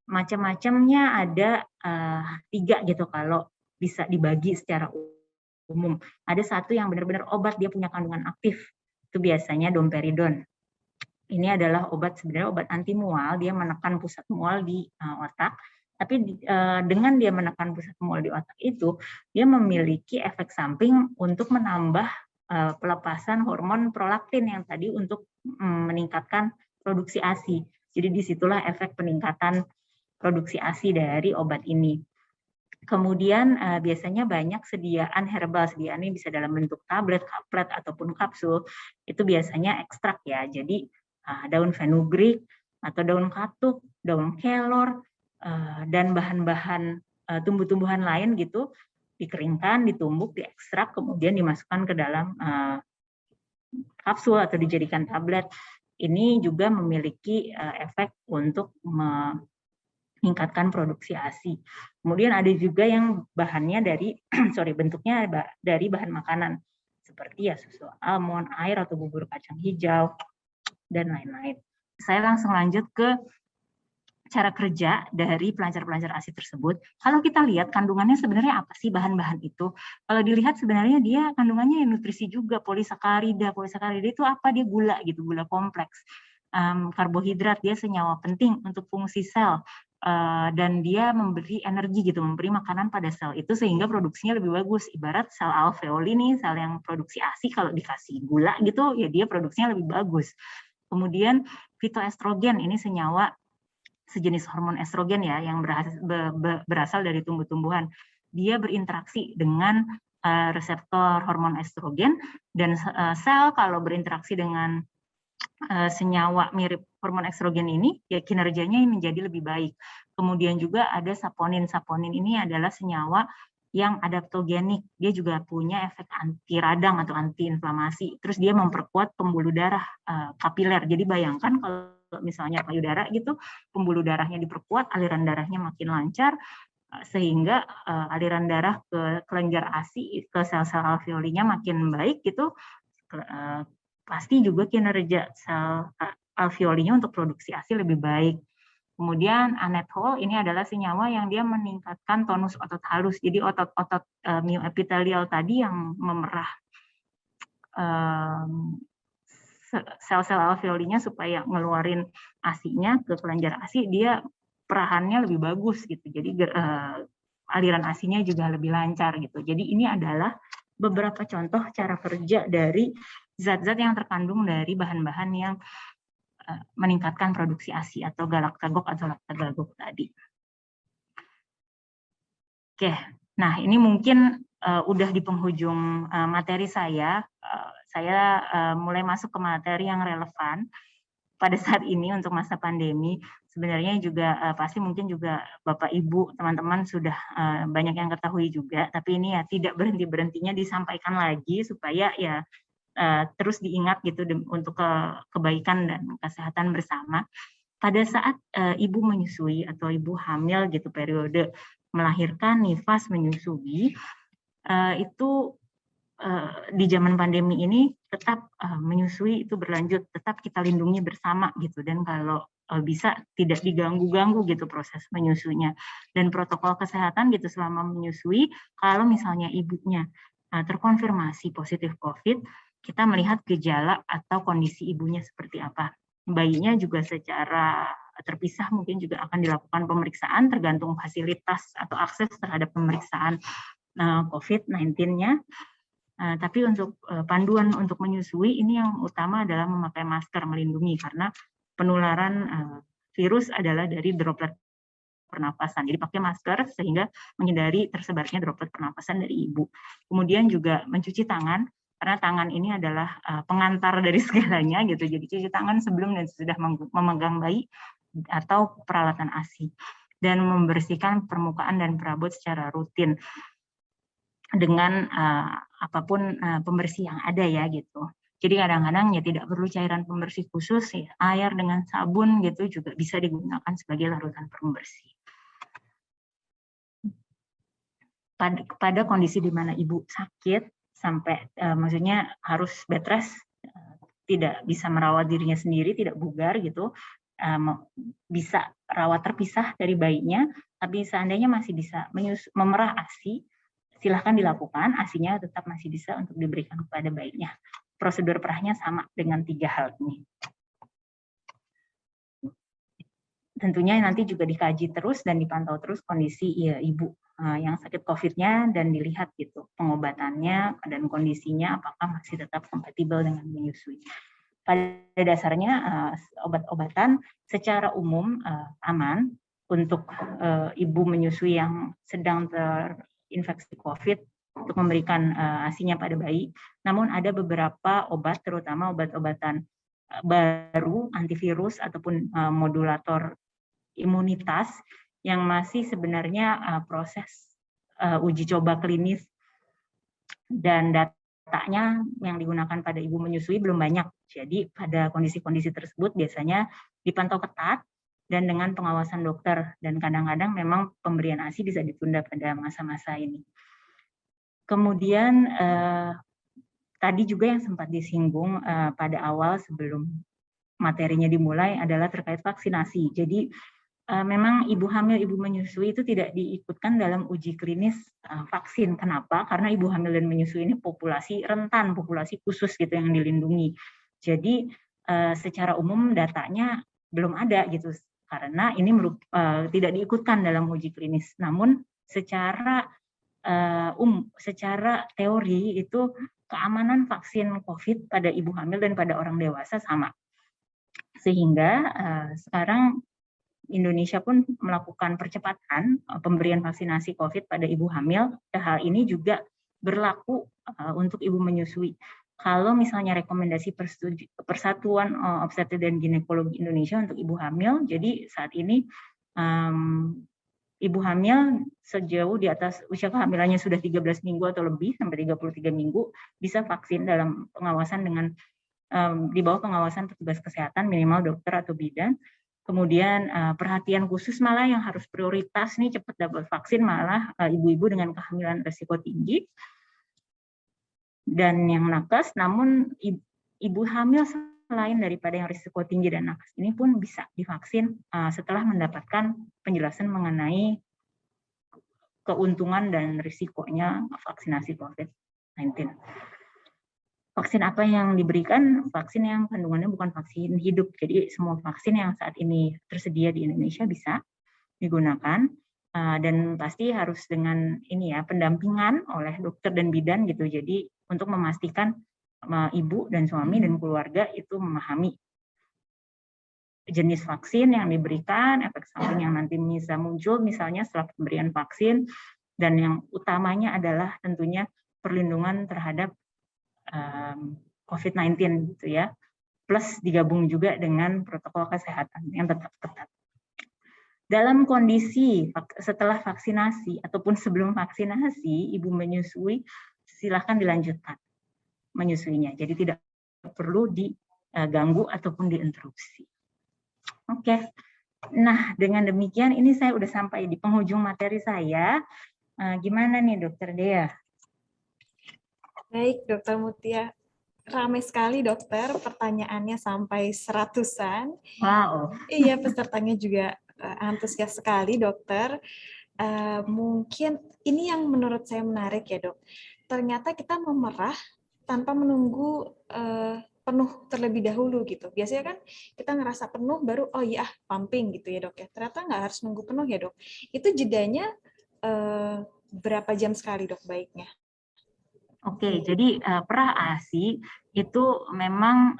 Macam-macamnya ada 3 gitu kalau bisa dibagi secara umum. Ada satu yang benar-benar obat, dia punya kandungan aktif. Itu biasanya domperidon. Ini adalah obat, sebenarnya obat anti mual, dia menekan pusat mual di otak. Tapi dengan dia menekan pusat mual di otak itu, dia memiliki efek samping untuk menambah pelepasan hormon prolaktin yang tadi untuk meningkatkan produksi ASI. Jadi disitulah efek peningkatan produksi ASI dari obat ini. Kemudian biasanya banyak sediaan herbal, sediaan ini bisa dalam bentuk tablet, kaplet, ataupun kapsul. Itu biasanya ekstrak ya, jadi daun fenugreek atau daun katuk, daun kelor, dan bahan-bahan tumbuh-tumbuhan lain gitu, dikeringkan, ditumbuk, diekstrak, kemudian dimasukkan ke dalam kapsul atau dijadikan tablet. Ini juga memiliki efek untuk meningkatkan produksi ASI. Kemudian ada juga yang bahannya dari, bentuknya dari bahan makanan, seperti ya susu almond, air atau bubur kacang hijau, dan lain-lain. Saya langsung lanjut ke cara kerja dari pelancar-pelancar ASI tersebut. Kalau kita lihat kandungannya sebenarnya apa sih bahan-bahan itu? Kalau dilihat sebenarnya dia kandungannya nutrisi juga, polisakarida. Polisakarida itu apa? Dia gula gitu, gula kompleks. Karbohidrat, dia senyawa penting untuk fungsi sel. Dan dia memberi energi gitu, memberi makanan pada sel itu sehingga produksinya lebih bagus. Ibarat sel alveoli nih, sel yang produksi ASI kalau dikasih gula gitu, ya dia produksinya lebih bagus. Kemudian fitoestrogen, ini senyawa sejenis hormon estrogen ya yang berasal dari tumbuh-tumbuhan. Dia berinteraksi dengan reseptor hormon estrogen, dan sel kalau berinteraksi dengan senyawa mirip hormon estrogen ini, ya kinerjanya menjadi lebih baik. Kemudian juga ada saponin. Saponin ini adalah senyawa yang adaptogenik. Dia juga punya efek anti radang atau anti inflamasi. Terus dia memperkuat pembuluh darah kapiler. Jadi bayangkan kalau misalnya payudara gitu, pembuluh darahnya diperkuat, aliran darahnya makin lancar, sehingga aliran darah ke kelenjar ASI, ke sel-sel alveolinya makin baik gitu. Pasti juga kinerja sel alveolinya untuk produksi ASI lebih baik. Kemudian anethol, ini adalah senyawa yang dia meningkatkan tonus otot halus. Jadi otot-otot myoepithelial tadi yang memerah sel-sel alveolinya supaya ngeluarin ASI-nya ke kelenjar ASI, dia perahannya lebih bagus gitu. Jadi aliran ASI-nya juga lebih lancar gitu. Jadi ini adalah beberapa contoh cara kerja dari zat-zat yang terkandung dari bahan-bahan yang meningkatkan produksi ASI atau galaktagok atau lactagogok tadi. Oke, nah ini mungkin udah di penghujung materi saya. Saya mulai masuk ke materi yang relevan pada saat ini untuk masa pandemi. Sebenarnya juga pasti mungkin juga Bapak Ibu, teman-teman sudah banyak yang ketahui juga, tapi ini ya tidak berhenti-berhentinya disampaikan lagi supaya ya terus diingat gitu untuk kebaikan dan kesehatan bersama. Pada saat ibu menyusui atau ibu hamil gitu, periode melahirkan, nifas, menyusui, itu di zaman pandemi ini tetap menyusui itu berlanjut, tetap kita lindungi bersama gitu, dan kalau bisa tidak diganggu-ganggu gitu proses menyusunya. Dan protokol kesehatan gitu selama menyusui, kalau misalnya ibunya terkonfirmasi positif COVID, kita melihat gejala atau kondisi ibunya seperti apa. Bayinya juga secara terpisah mungkin juga akan dilakukan pemeriksaan tergantung fasilitas atau akses terhadap pemeriksaan COVID-19-nya. Tapi untuk panduan untuk menyusui ini yang utama adalah memakai masker melindungi karena penularan virus adalah dari droplet pernapasan. Jadi pakai masker sehingga menghindari tersebarnya droplet pernapasan dari ibu. Kemudian juga mencuci tangan karena tangan ini adalah pengantar dari segalanya gitu. Jadi cuci tangan sebelum dan sesudah memegang bayi atau peralatan ASI dan membersihkan permukaan dan perabot secara rutin dengan apapun pembersih yang ada ya gitu. Jadi kadang-kadang ya tidak perlu cairan pembersih khusus, ya, air dengan sabun gitu juga bisa digunakan sebagai larutan pembersih. Pada kondisi di mana ibu sakit sampai maksudnya harus bed rest, tidak bisa merawat dirinya sendiri, tidak bugar gitu, bisa rawat terpisah dari bayinya, tapi seandainya masih bisa memerah ASI, silahkan dilakukan, ASI-nya tetap masih bisa untuk diberikan kepada bayinya. Prosedur perahnya sama dengan 3 hal ini. Tentunya nanti juga dikaji terus dan dipantau terus kondisi ibu yang sakit COVID-nya dan dilihat gitu pengobatannya dan kondisinya apakah masih tetap kompatibel dengan menyusui. Pada dasarnya obat-obatan secara umum aman untuk ibu menyusui yang sedang terinfeksi COVID untuk memberikan ASI-nya pada bayi. Namun ada beberapa obat, terutama obat-obatan baru, antivirus ataupun modulator imunitas yang masih sebenarnya proses uji coba klinis dan datanya yang digunakan pada ibu menyusui belum banyak. Jadi pada kondisi-kondisi tersebut biasanya dipantau ketat dan dengan pengawasan dokter, dan kadang-kadang memang pemberian ASI bisa ditunda pada masa-masa ini. Kemudian tadi juga yang sempat disinggung pada awal sebelum materinya dimulai adalah terkait vaksinasi. Jadi memang ibu hamil, ibu menyusui itu tidak diikutkan dalam uji klinis vaksin. Kenapa? Karena ibu hamil dan menyusui ini populasi rentan, populasi khusus gitu yang dilindungi. Jadi secara umum datanya belum ada gitu, karena ini tidak diikutkan dalam uji klinis. Namun secara teori itu keamanan vaksin COVID pada ibu hamil dan pada orang dewasa sama. Sehingga sekarang Indonesia pun melakukan percepatan pemberian vaksinasi COVID pada ibu hamil. Hal ini juga berlaku untuk ibu menyusui. Kalau misalnya rekomendasi Persatuan Obstetrik dan Ginekologi Indonesia untuk ibu hamil, jadi saat ini ibu hamil sejauh di atas usia kehamilannya sudah 13 minggu atau lebih sampai 33 minggu bisa vaksin dalam pengawasan dengan di bawah pengawasan petugas kesehatan minimal dokter atau bidan. Kemudian perhatian khusus malah yang harus prioritas nih cepat dapat vaksin malah ibu-ibu dengan kehamilan risiko tinggi dan yang nakes. Namun ibu hamil selain daripada yang risiko tinggi dan nakes ini pun bisa divaksin setelah mendapatkan penjelasan mengenai keuntungan dan risikonya vaksinasi COVID-19. Vaksin apa yang diberikan? Vaksin yang kandungannya bukan vaksin hidup. Jadi semua vaksin yang saat ini tersedia di Indonesia bisa digunakan dan pasti harus dengan ini ya pendampingan oleh dokter dan bidan gitu. Jadi untuk memastikan ibu dan suami dan keluarga itu memahami jenis vaksin yang diberikan, efek samping yang nanti bisa muncul misalnya setelah pemberian vaksin, dan yang utamanya adalah tentunya perlindungan terhadap COVID-19 gitu ya, plus digabung juga dengan protokol kesehatan yang tetap ketat. Dalam kondisi setelah vaksinasi ataupun sebelum vaksinasi, ibu menyusui silahkan dilanjutkan menyusuinya, jadi tidak perlu diganggu ataupun diinterupsi. Oke, nah dengan demikian ini saya udah sampai di penghujung materi saya. Gimana nih Dokter Dea? Baik, Dokter Mutia. Ramai sekali, Dokter. Pertanyaannya sampai 100-an. Wow. Iya, pesertanya juga antusias sekali, Dokter. Mungkin ini yang menurut saya menarik ya, Dok. Ternyata kita memerah tanpa menunggu penuh terlebih dahulu gitu. Biasanya kan kita ngerasa penuh baru oh iya pumping gitu ya dok ya. Ternyata nggak harus nunggu penuh ya dok. Itu jedanya berapa jam sekali dok baiknya? Oke, jadi perah ASI itu memang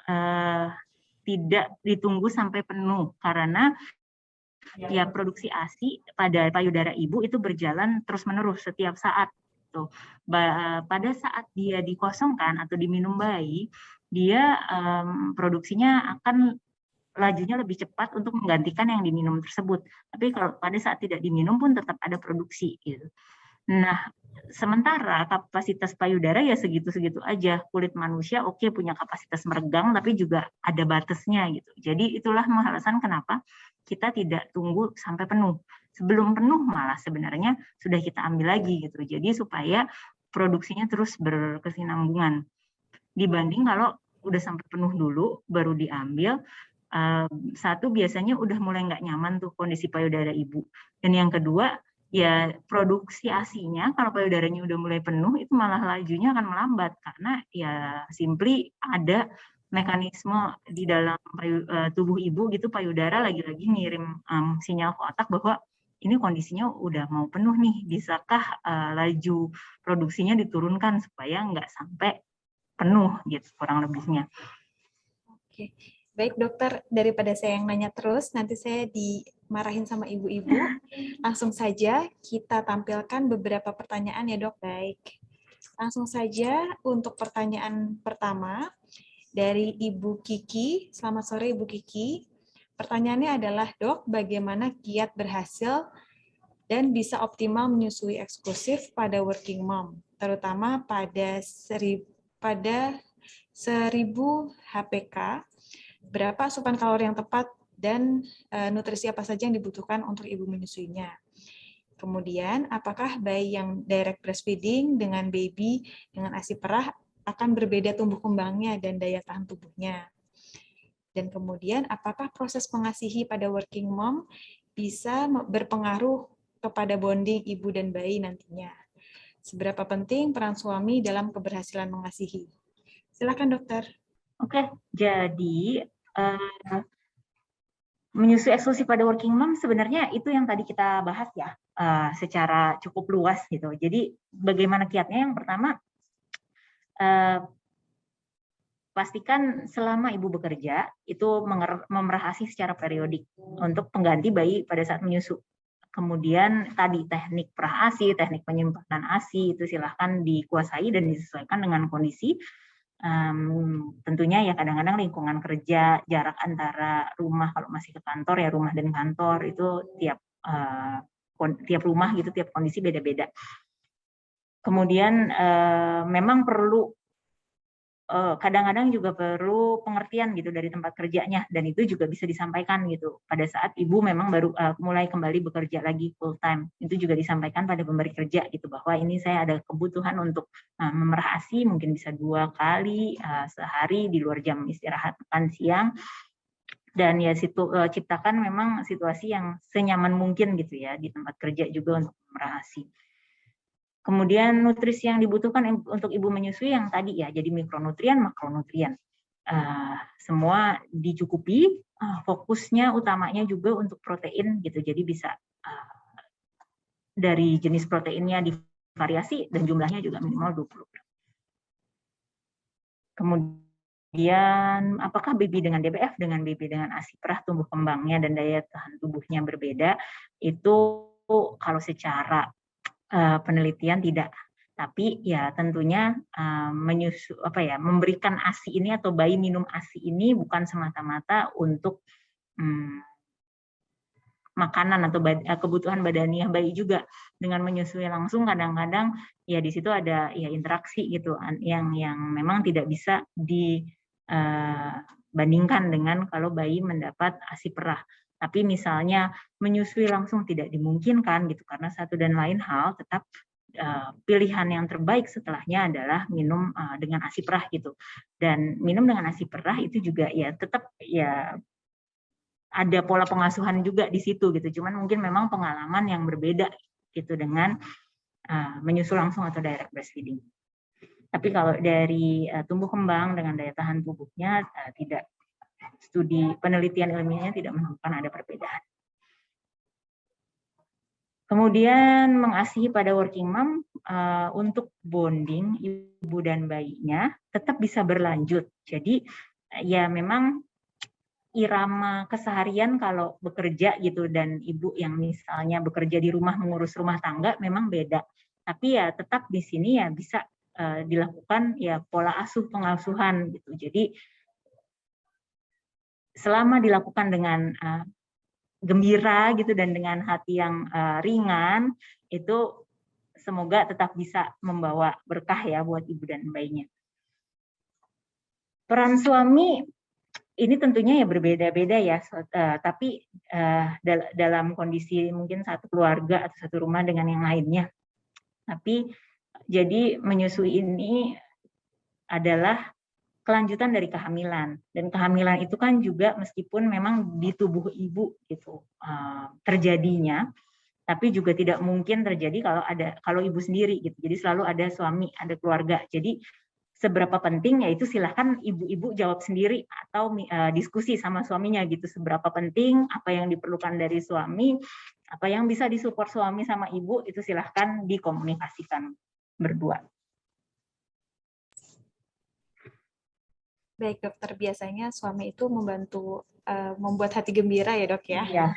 tidak ditunggu sampai penuh karena ya produksi ASI pada payudara ibu itu berjalan terus-menerus setiap saat. Tuh. Pada saat dia dikosongkan atau diminum bayi, dia produksinya akan lajunya lebih cepat untuk menggantikan yang diminum tersebut. Tapi kalau pada saat tidak diminum pun tetap ada produksi gitu. Nah, sementara kapasitas payudara ya segitu-segitu aja. Kulit manusia oke punya kapasitas meregang, tapi juga ada batasnya gitu. Jadi itulah alasan kenapa kita tidak tunggu sampai penuh. Sebelum penuh malah sebenarnya sudah kita ambil lagi gitu. Jadi supaya produksinya terus berkesinambungan. Dibanding kalau udah sampai penuh dulu baru diambil, satu biasanya udah mulai nggak nyaman tuh kondisi payudara ibu. Dan yang kedua, ya produksi ASI-nya kalau payudaranya udah mulai penuh itu malah lajunya akan melambat karena ya simply ada mekanisme di dalam tubuh ibu gitu, payudara lagi-lagi ngirim sinyal ke otak bahwa ini kondisinya udah mau penuh nih, bisakah laju produksinya diturunkan supaya nggak sampai penuh gitu kurang lebihnya. Oke. Baik dokter, daripada saya yang nanya terus, nanti saya dimarahin sama ibu-ibu. Langsung saja kita tampilkan beberapa pertanyaan ya dok. Baik. Langsung saja untuk pertanyaan pertama dari Ibu Kiki. Selamat sore Ibu Kiki. Pertanyaannya adalah, dok, bagaimana kiat berhasil dan bisa optimal menyusui eksklusif pada working mom, terutama pada 1000 HPK, berapa asupan kalori yang tepat, dan nutrisi apa saja yang dibutuhkan untuk ibu menyusuinya. Kemudian, apakah bayi yang direct breastfeeding dengan baby dengan ASI perah akan berbeda tumbuh kembangnya dan daya tahan tubuhnya? Dan kemudian, apakah proses mengasihi pada working mom bisa berpengaruh kepada bonding ibu dan bayi nantinya? Seberapa penting peran suami dalam keberhasilan mengasihi? Silakan dokter. Oke, jadi menyusui eksklusif pada working mom sebenarnya itu yang tadi kita bahas ya secara cukup luas gitu. Jadi bagaimana kiatnya? Yang pertama pastikan selama ibu bekerja itu memerah ASI secara periodik untuk pengganti bayi pada saat menyusu. Kemudian tadi teknik perah ASI, teknik penyimpanan ASI itu silahkan dikuasai dan disesuaikan dengan kondisi. Tentunya ya kadang-kadang lingkungan kerja, jarak antara rumah kalau masih ke kantor ya rumah dan kantor itu tiap rumah gitu, tiap kondisi beda-beda. Kemudian memang perlu kadang-kadang juga perlu pengertian gitu dari tempat kerjanya dan itu juga bisa disampaikan gitu pada saat ibu memang baru mulai kembali bekerja lagi full time, itu juga disampaikan pada pemberi kerja gitu bahwa ini saya ada kebutuhan untuk memerah ASI mungkin bisa 2 kali sehari di luar jam istirahat makan siang dan ya ciptakan memang situasi yang senyaman mungkin gitu ya di tempat kerja juga untuk memerah ASI. Kemudian nutrisi yang dibutuhkan untuk ibu menyusui yang tadi ya, jadi mikronutrien, makronutrien. Semua dicukupi, fokusnya utamanya juga untuk protein gitu, jadi bisa dari jenis proteinnya divariasi dan jumlahnya juga minimal 20 gram. Kemudian apakah baby dengan DBF dengan baby dengan ASI perah tumbuh kembangnya dan daya tahan tubuhnya berbeda? Itu kalau secara penelitian tidak, tapi ya tentunya memberikan ASI ini atau bayi minum ASI ini bukan semata-mata untuk makanan atau kebutuhan badaniah bayi juga. Dengan menyusui langsung kadang-kadang ya di situ ada ya interaksi gitu yang memang tidak bisa dibandingkan dengan kalau bayi mendapat ASI perah. Tapi misalnya menyusui langsung tidak dimungkinkan gitu karena satu dan lain hal, tetap pilihan yang terbaik setelahnya adalah minum dengan ASI perah gitu. Dan minum dengan ASI perah itu juga ya tetap ya ada pola pengasuhan juga di situ gitu. Cuman mungkin memang pengalaman yang berbeda gitu dengan menyusu langsung atau direct breastfeeding. Tapi kalau dari tumbuh kembang dengan daya tahan tubuhnya tidak, studi penelitian ilmiahnya tidak menemukan ada perbedaan. Kemudian mengasihi pada working mom untuk bonding ibu dan bayinya tetap bisa berlanjut. Jadi ya memang irama keseharian kalau bekerja gitu dan ibu yang misalnya bekerja di rumah mengurus rumah tangga memang beda. Tapi ya tetap di sini ya bisa dilakukan ya pola asuh pengasuhan gitu. Jadi selama dilakukan dengan gembira gitu dan dengan hati yang ringan, itu semoga tetap bisa membawa berkah ya buat ibu dan bayinya. Peran suami ini tentunya ya berbeda-beda ya, tapi dalam kondisi mungkin satu keluarga atau satu rumah dengan yang lainnya. Tapi jadi menyusui ini adalah kelanjutan dari kehamilan, dan kehamilan itu kan juga meskipun memang di tubuh ibu gitu terjadinya, tapi juga tidak mungkin terjadi kalau ibu sendiri gitu. Jadi selalu ada suami, ada keluarga. Jadi seberapa penting ya itu silahkan ibu-ibu jawab sendiri atau diskusi sama suaminya gitu, seberapa penting, apa yang diperlukan dari suami, apa yang bisa disupport suami sama ibu, itu silahkan dikomunikasikan berdua. Baik dokter, biasanya suami itu membantu membuat hati gembira ya dok ya? Iya.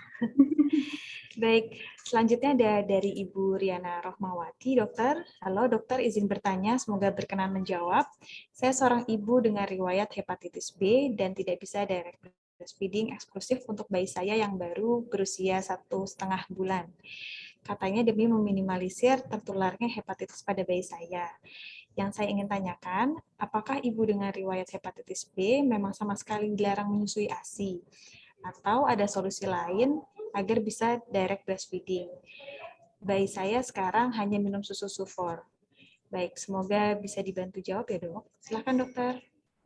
Baik, selanjutnya ada dari Ibu Riana Rohmawati, dokter. Halo dokter, izin bertanya, semoga berkenan menjawab. Saya seorang ibu dengan riwayat hepatitis B dan tidak bisa direct breastfeeding eksklusif untuk bayi saya yang baru berusia 1,5 bulan. Katanya demi meminimalisir tertularnya hepatitis pada bayi saya. Yang saya ingin tanyakan, apakah ibu dengan riwayat hepatitis B memang sama sekali dilarang menyusui ASI? Atau ada solusi lain agar bisa direct breastfeeding? Bayi saya sekarang hanya minum susu sufor. Baik, semoga bisa dibantu jawab ya dok. Silakan dokter.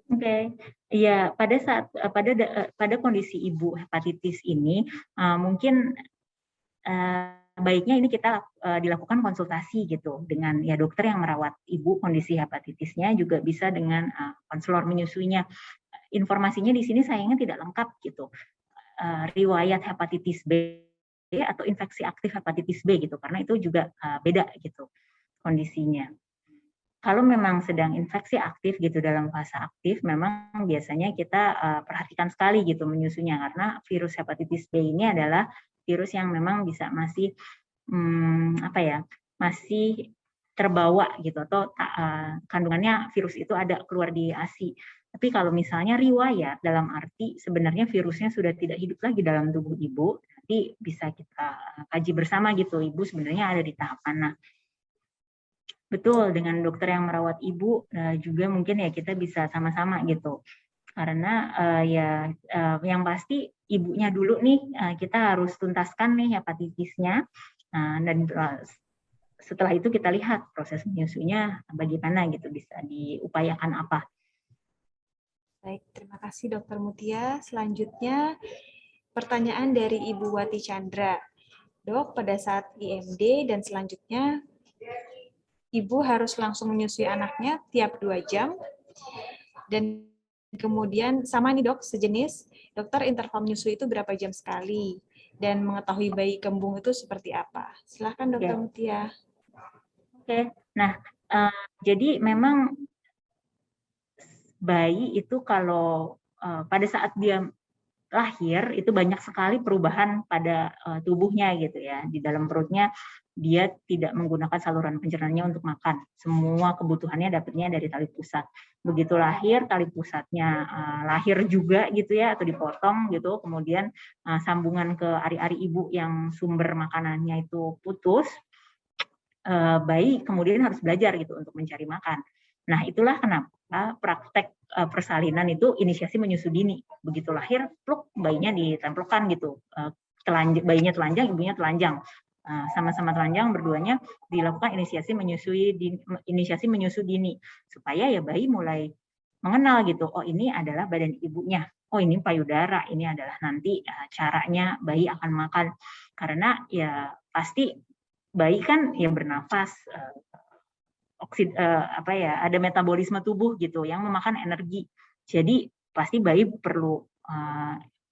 Oke, ya pada kondisi ibu hepatitis ini mungkin baiknya ini kita dilakukan konsultasi gitu dengan ya dokter yang merawat ibu kondisi hepatitisnya, juga bisa dengan konselor menyusuinya. Informasinya di sini sayangnya tidak lengkap gitu. Riwayat hepatitis B atau infeksi aktif hepatitis B gitu, karena itu juga beda gitu kondisinya. Kalau memang sedang infeksi aktif gitu dalam fase aktif, memang biasanya kita perhatikan sekali gitu menyusunya, karena virus hepatitis B ini adalah virus yang memang bisa masih masih terbawa gitu, atau kandungannya virus itu ada keluar di ASI. Tapi kalau misalnya riwayat dalam arti sebenarnya virusnya sudah tidak hidup lagi dalam tubuh ibu, nanti bisa kita kaji bersama gitu, ibu sebenarnya ada di tahap mana. Betul, dengan dokter yang merawat ibu juga mungkin ya kita bisa sama-sama gitu. Karena yang pasti ibunya dulu nih kita harus tuntaskan nih hepatitisnya, dan setelah itu kita lihat proses menyusunya bagaimana gitu, bisa diupayakan apa. Baik, terima kasih Dokter Mutia. Selanjutnya pertanyaan dari Ibu Wati Chandra. Dok, pada saat IMD dan selanjutnya ibu harus langsung menyusui anaknya tiap 2 jam. Dan kemudian sama nih dok, sejenis, dokter interval menyusui itu berapa jam sekali? Dan mengetahui bayi kembung itu seperti apa? Silahkan dokter Mutia. Oke, nah jadi memang bayi itu kalau pada saat dia lahir itu banyak sekali perubahan pada tubuhnya gitu ya. Di dalam perutnya dia tidak menggunakan saluran pencernaannya untuk makan. Semua kebutuhannya dapatnya dari tali pusat. Begitu lahir, tali pusatnya lahir juga gitu ya, atau dipotong gitu. Kemudian sambungan ke ari-ari ibu yang sumber makanannya itu putus. Bayi kemudian harus belajar gitu untuk mencari makan. Nah, itulah kenapa praktek persalinan itu inisiasi menyusu dini. Begitu lahir, pluk, bayinya ditempelkan gitu. Bayinya telanjang, ibunya telanjang. Sama-sama telanjang, berduanya dilakukan inisiasi menyusu dini. Supaya ya bayi mulai mengenal gitu, oh ini adalah badan ibunya. Oh ini payudara, ini adalah nanti caranya bayi akan makan. Karena ya pasti bayi kan yang bernafas, ada metabolisme tubuh gitu yang memakan energi. Jadi pasti bayi perlu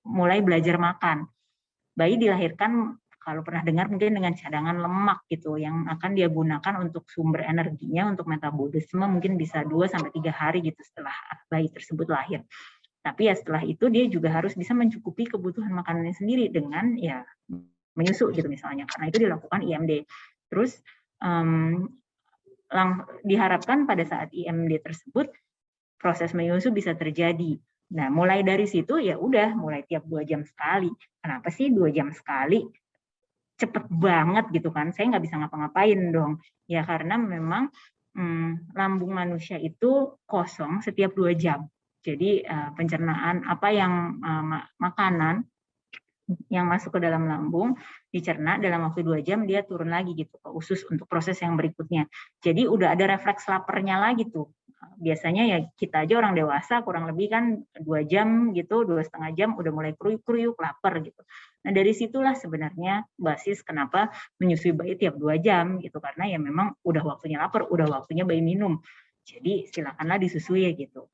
mulai belajar makan. Bayi dilahirkan kalau pernah dengar mungkin dengan cadangan lemak gitu yang akan dia gunakan untuk sumber energinya untuk metabolisme mungkin bisa 2-3 hari gitu setelah bayi tersebut lahir. Tapi ya setelah itu dia juga harus bisa mencukupi kebutuhan makanannya sendiri dengan ya menyusu gitu misalnya. Karena itu dilakukan IMD. Terus diharapkan pada saat IMD tersebut proses menyusu bisa terjadi. Nah, mulai dari situ ya udah mulai tiap 2 jam sekali. Kenapa sih 2 jam sekali? Cepet banget gitu kan. Saya nggak bisa ngapa-ngapain dong. Ya karena memang lambung manusia itu kosong setiap 2 jam. Jadi pencernaan apa yang makanan yang masuk ke dalam lambung dicerna dalam waktu 2 jam dia turun lagi gitu ke usus untuk proses yang berikutnya. Jadi udah ada refleks laparnya lagi tuh. Biasanya ya kita aja orang dewasa kurang lebih kan 2 jam gitu, 2,5 jam udah mulai kruyuk-kruyuk lapar gitu. Nah dari situlah sebenarnya basis kenapa menyusui bayi tiap 2 jam gitu karena ya memang udah waktunya lapar, udah waktunya bayi minum. Jadi silakanlah disusui gitu.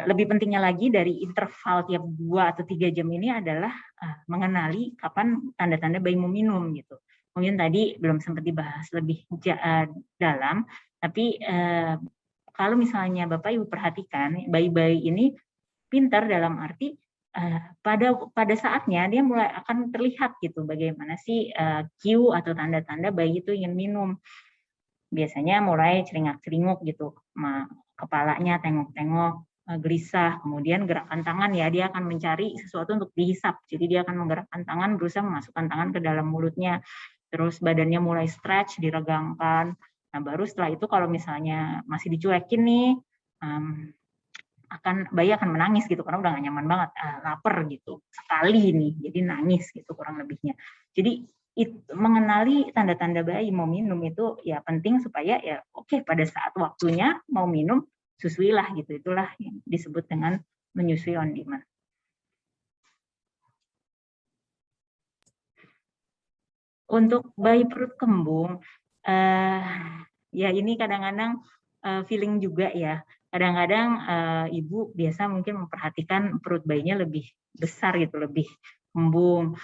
Lebih pentingnya lagi dari interval tiap 2 atau 3 jam ini adalah mengenali kapan tanda-tanda bayi mau minum gitu. Mungkin tadi belum sempat dibahas lebih dalam, tapi kalau misalnya Bapak Ibu perhatikan bayi-bayi ini pintar dalam arti pada saatnya dia mulai akan terlihat gitu bagaimana sih cue atau tanda-tanda bayi itu ingin minum. Biasanya mulai celingak-celinguk gitu, kepalanya tengok-tengok, gelisah, kemudian gerakan tangan ya dia akan mencari sesuatu untuk dihisap. Jadi dia akan menggerakkan tangan, berusaha memasukkan tangan ke dalam mulutnya. Terus badannya mulai stretch, diregangkan. Nah baru setelah itu kalau misalnya masih dicuekin nih, bayi akan menangis gitu karena udah gak nyaman banget, lapar gitu sekali nih, jadi nangis gitu kurang lebihnya. Jadi mengenali tanda-tanda bayi mau minum itu ya penting supaya ya oke pada saat waktunya mau minum susuilah gitu, itulah yang disebut dengan menyusui on demand. Untuk bayi perut kembung ya ini kadang-kadang feeling juga ya. Kadang-kadang ibu biasa mungkin memperhatikan perut bayinya lebih besar gitu, lebih kembung,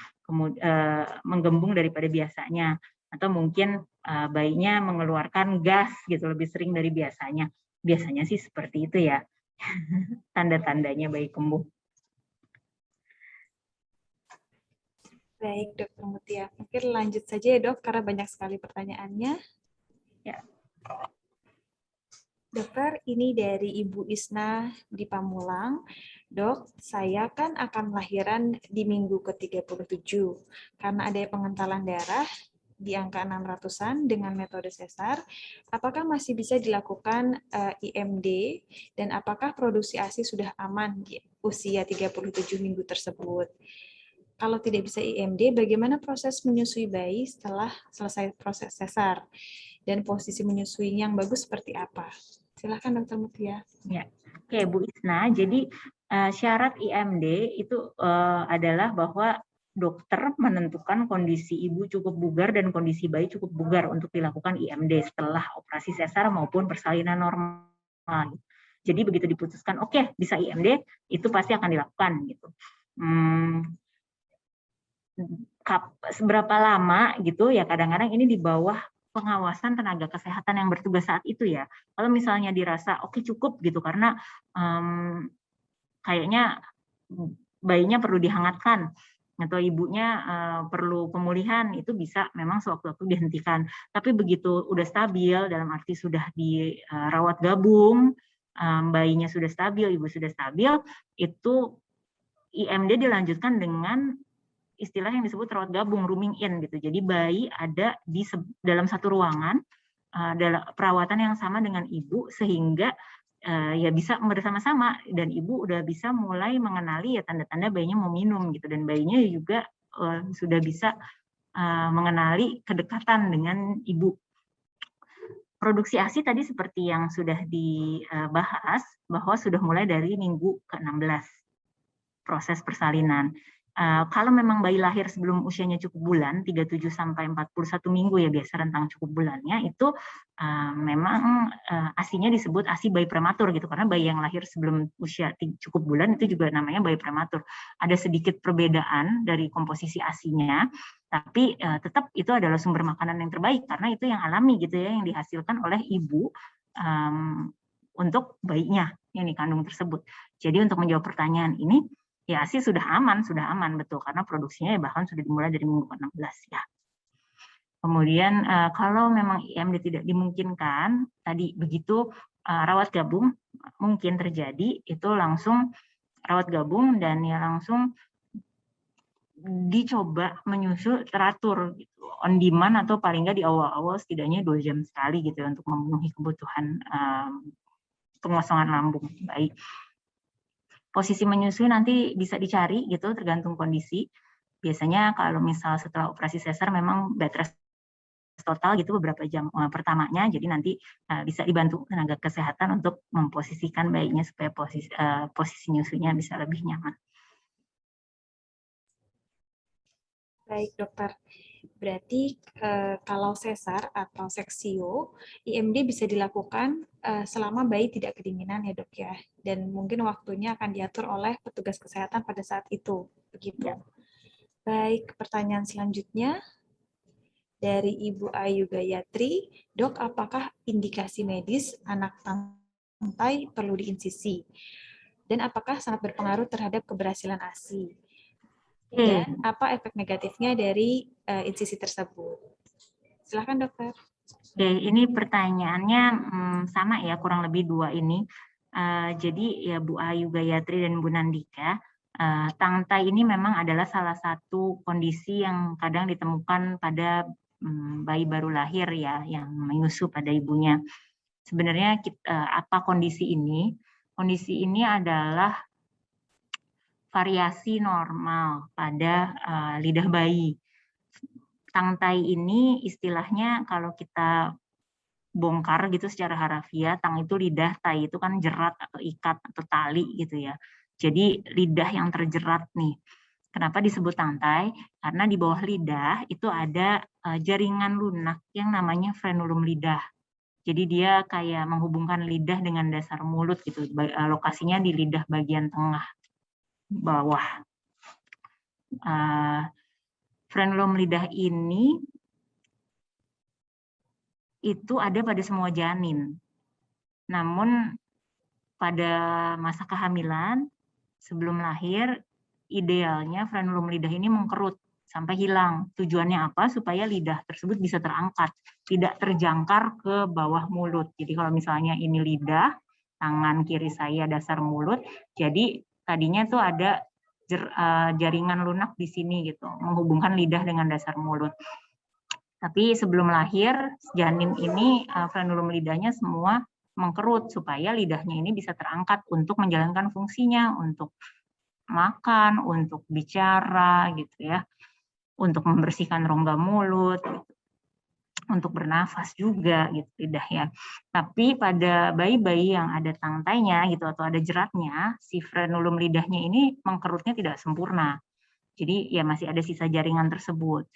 menggembung daripada biasanya, atau mungkin bayinya mengeluarkan gas gitu lebih sering dari biasanya. Biasanya sih seperti itu ya, tanda-tandanya bayi kembung. Baik, Dokter Mutia. Mungkin lanjut saja ya, Dok, karena banyak sekali pertanyaannya. Ya. Dokter, ini dari Ibu Isna di Pamulang. Dok, saya kan akan lahiran di minggu ke-37. Karena ada pengentalan darah di angka 600-an dengan metode sesar, apakah masih bisa dilakukan IMD dan apakah produksi ASI sudah aman di usia 37 minggu tersebut? Kalau tidak bisa IMD, bagaimana proses menyusui bayi setelah selesai proses sesar? Dan posisi menyusui yang bagus seperti apa? Silakan Dokter Mutia. Ya, oke Bu Isna. Jadi syarat IMD itu adalah bahwa dokter menentukan kondisi ibu cukup bugar dan kondisi bayi cukup bugar untuk dilakukan IMD setelah operasi sesar maupun persalinan normal. Jadi begitu diputuskan, oke bisa IMD, itu pasti akan dilakukan gitu. Seberapa lama gitu ya kadang-kadang ini di bawah pengawasan tenaga kesehatan yang bertugas saat itu ya. Kalau misalnya dirasa oke cukup gitu karena kayaknya bayinya perlu dihangatkan atau ibunya perlu pemulihan, itu bisa memang sewaktu-waktu dihentikan. Tapi begitu udah stabil dalam arti sudah dirawat gabung, bayinya sudah stabil, ibu sudah stabil, itu IMD dilanjutkan dengan istilah yang disebut rawat gabung, rooming in gitu. Jadi bayi ada di dalam satu ruangan dalam perawatan yang sama dengan ibu sehingga ya bisa bersama-sama dan ibu udah bisa mulai mengenali ya tanda-tanda bayinya mau minum gitu dan bayinya juga sudah bisa mengenali kedekatan dengan ibu. Produksi ASI tadi seperti yang sudah dibahas bahwa sudah mulai dari minggu ke-16 proses persalinan. Kalau memang bayi lahir sebelum usianya cukup bulan, 37 sampai 41 minggu ya biasa rentang cukup bulannya, itu memang ASI-nya disebut ASI bayi prematur gitu, karena bayi yang lahir sebelum usia cukup bulan itu juga namanya bayi prematur. Ada sedikit perbedaan dari komposisi ASI-nya, tapi tetap itu adalah sumber makanan yang terbaik karena itu yang alami gitu ya, yang dihasilkan oleh ibu untuk bayinya yang dikandung tersebut. Jadi untuk menjawab pertanyaan ini, ya ASI sudah aman betul karena produksinya ya bahkan sudah dimulai dari minggu ke-16 ya. Kemudian kalau memang IMD tidak dimungkinkan, tadi begitu rawat gabung mungkin terjadi, itu langsung rawat gabung dan ya langsung dicoba menyusu teratur gitu, on demand atau paling nggak di awal-awal setidaknya 2 jam sekali gitu ya, untuk memenuhi kebutuhan pengosongan lambung bayi. Posisi menyusui nanti bisa dicari gitu tergantung kondisi. Biasanya kalau misal setelah operasi sesar memang bed rest total gitu beberapa jam pertamanya, jadi nanti bisa dibantu tenaga kesehatan untuk memposisikan bayinya supaya posisi nyusunya bisa lebih nyaman. Baik dokter, berarti kalau sesar atau seksio, IMD bisa dilakukan selama bayi tidak kedinginan ya dok ya, dan mungkin waktunya akan diatur oleh petugas kesehatan pada saat itu, begitu. Ya. Baik, pertanyaan selanjutnya dari Ibu Ayu Gayatri, dok apakah indikasi medis anak tangkai perlu diinsisi? Dan apakah sangat berpengaruh terhadap keberhasilan ASI? Dan apa efek negatifnya dari insisi tersebut? Silakan dokter. Oke, ini pertanyaannya sama ya, kurang lebih 2 ini. Jadi ya Bu Ayu Gayatri dan Bu Nandika, tangkai ini memang adalah salah satu kondisi yang kadang ditemukan pada bayi baru lahir ya, yang menyusu pada ibunya. Sebenarnya apa kondisi ini? Kondisi ini adalah variasi normal pada lidah bayi. Tangkai ini istilahnya kalau kita bongkar gitu secara harafiah, tang itu lidah, tai itu kan jerat atau ikat atau tali gitu ya. Jadi lidah yang terjerat nih. Kenapa disebut tangkai? Karena di bawah lidah itu ada jaringan lunak yang namanya frenulum lidah. Jadi dia kayak menghubungkan lidah dengan dasar mulut gitu. Lokasinya di lidah bagian tengah bawah. Frenulum lidah ini itu ada pada semua janin. Namun pada masa kehamilan sebelum lahir idealnya frenulum lidah ini mengkerut sampai hilang. Tujuannya apa? Supaya lidah tersebut bisa terangkat, tidak terjangkar ke bawah mulut. Jadi kalau misalnya ini lidah, tangan kiri saya dasar mulut, jadi tadinya tuh ada jaringan lunak di sini gitu, menghubungkan lidah dengan dasar mulut. Tapi sebelum lahir, janin ini frenulum lidahnya semua mengkerut supaya lidahnya ini bisa terangkat untuk menjalankan fungsinya, untuk makan, untuk bicara gitu ya, untuk membersihkan rongga mulut, gitu. Untuk bernafas juga gitu lidah ya. Tapi pada bayi-bayi yang ada tangkainya gitu atau ada jeratnya, si frenulum lidahnya ini mengkerutnya tidak sempurna. Jadi ya masih ada sisa jaringan tersebut.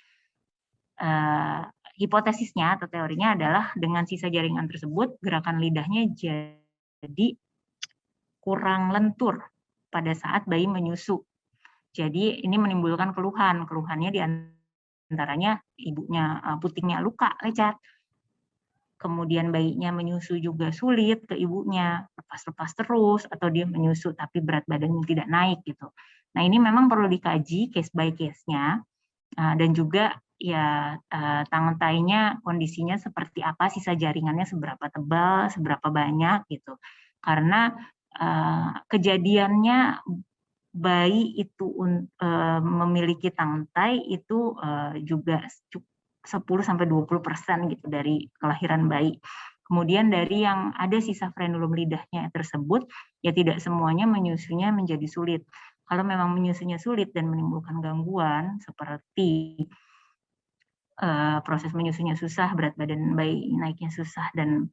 Hipotesisnya atau teorinya adalah dengan sisa jaringan tersebut gerakan lidahnya jadi kurang lentur pada saat bayi menyusu. Jadi ini menimbulkan keluhan. Keluhannya di antaranya ibunya putingnya luka, lecet. Kemudian bayinya menyusu juga sulit ke ibunya, lepas-lepas terus, atau dia menyusu tapi berat badannya tidak naik gitu. Nah ini memang perlu dikaji case by case-nya, dan juga ya tangkainya kondisinya seperti apa, sisa jaringannya seberapa tebal, seberapa banyak gitu. Karena kejadiannya bayi itu memiliki tangkai itu juga 10-20% gitu dari kelahiran bayi. Kemudian dari yang ada sisa frenulum lidahnya tersebut, ya tidak semuanya menyusunya menjadi sulit. Kalau memang menyusunya sulit dan menimbulkan gangguan seperti proses menyusunya susah, berat badan bayi naiknya susah, dan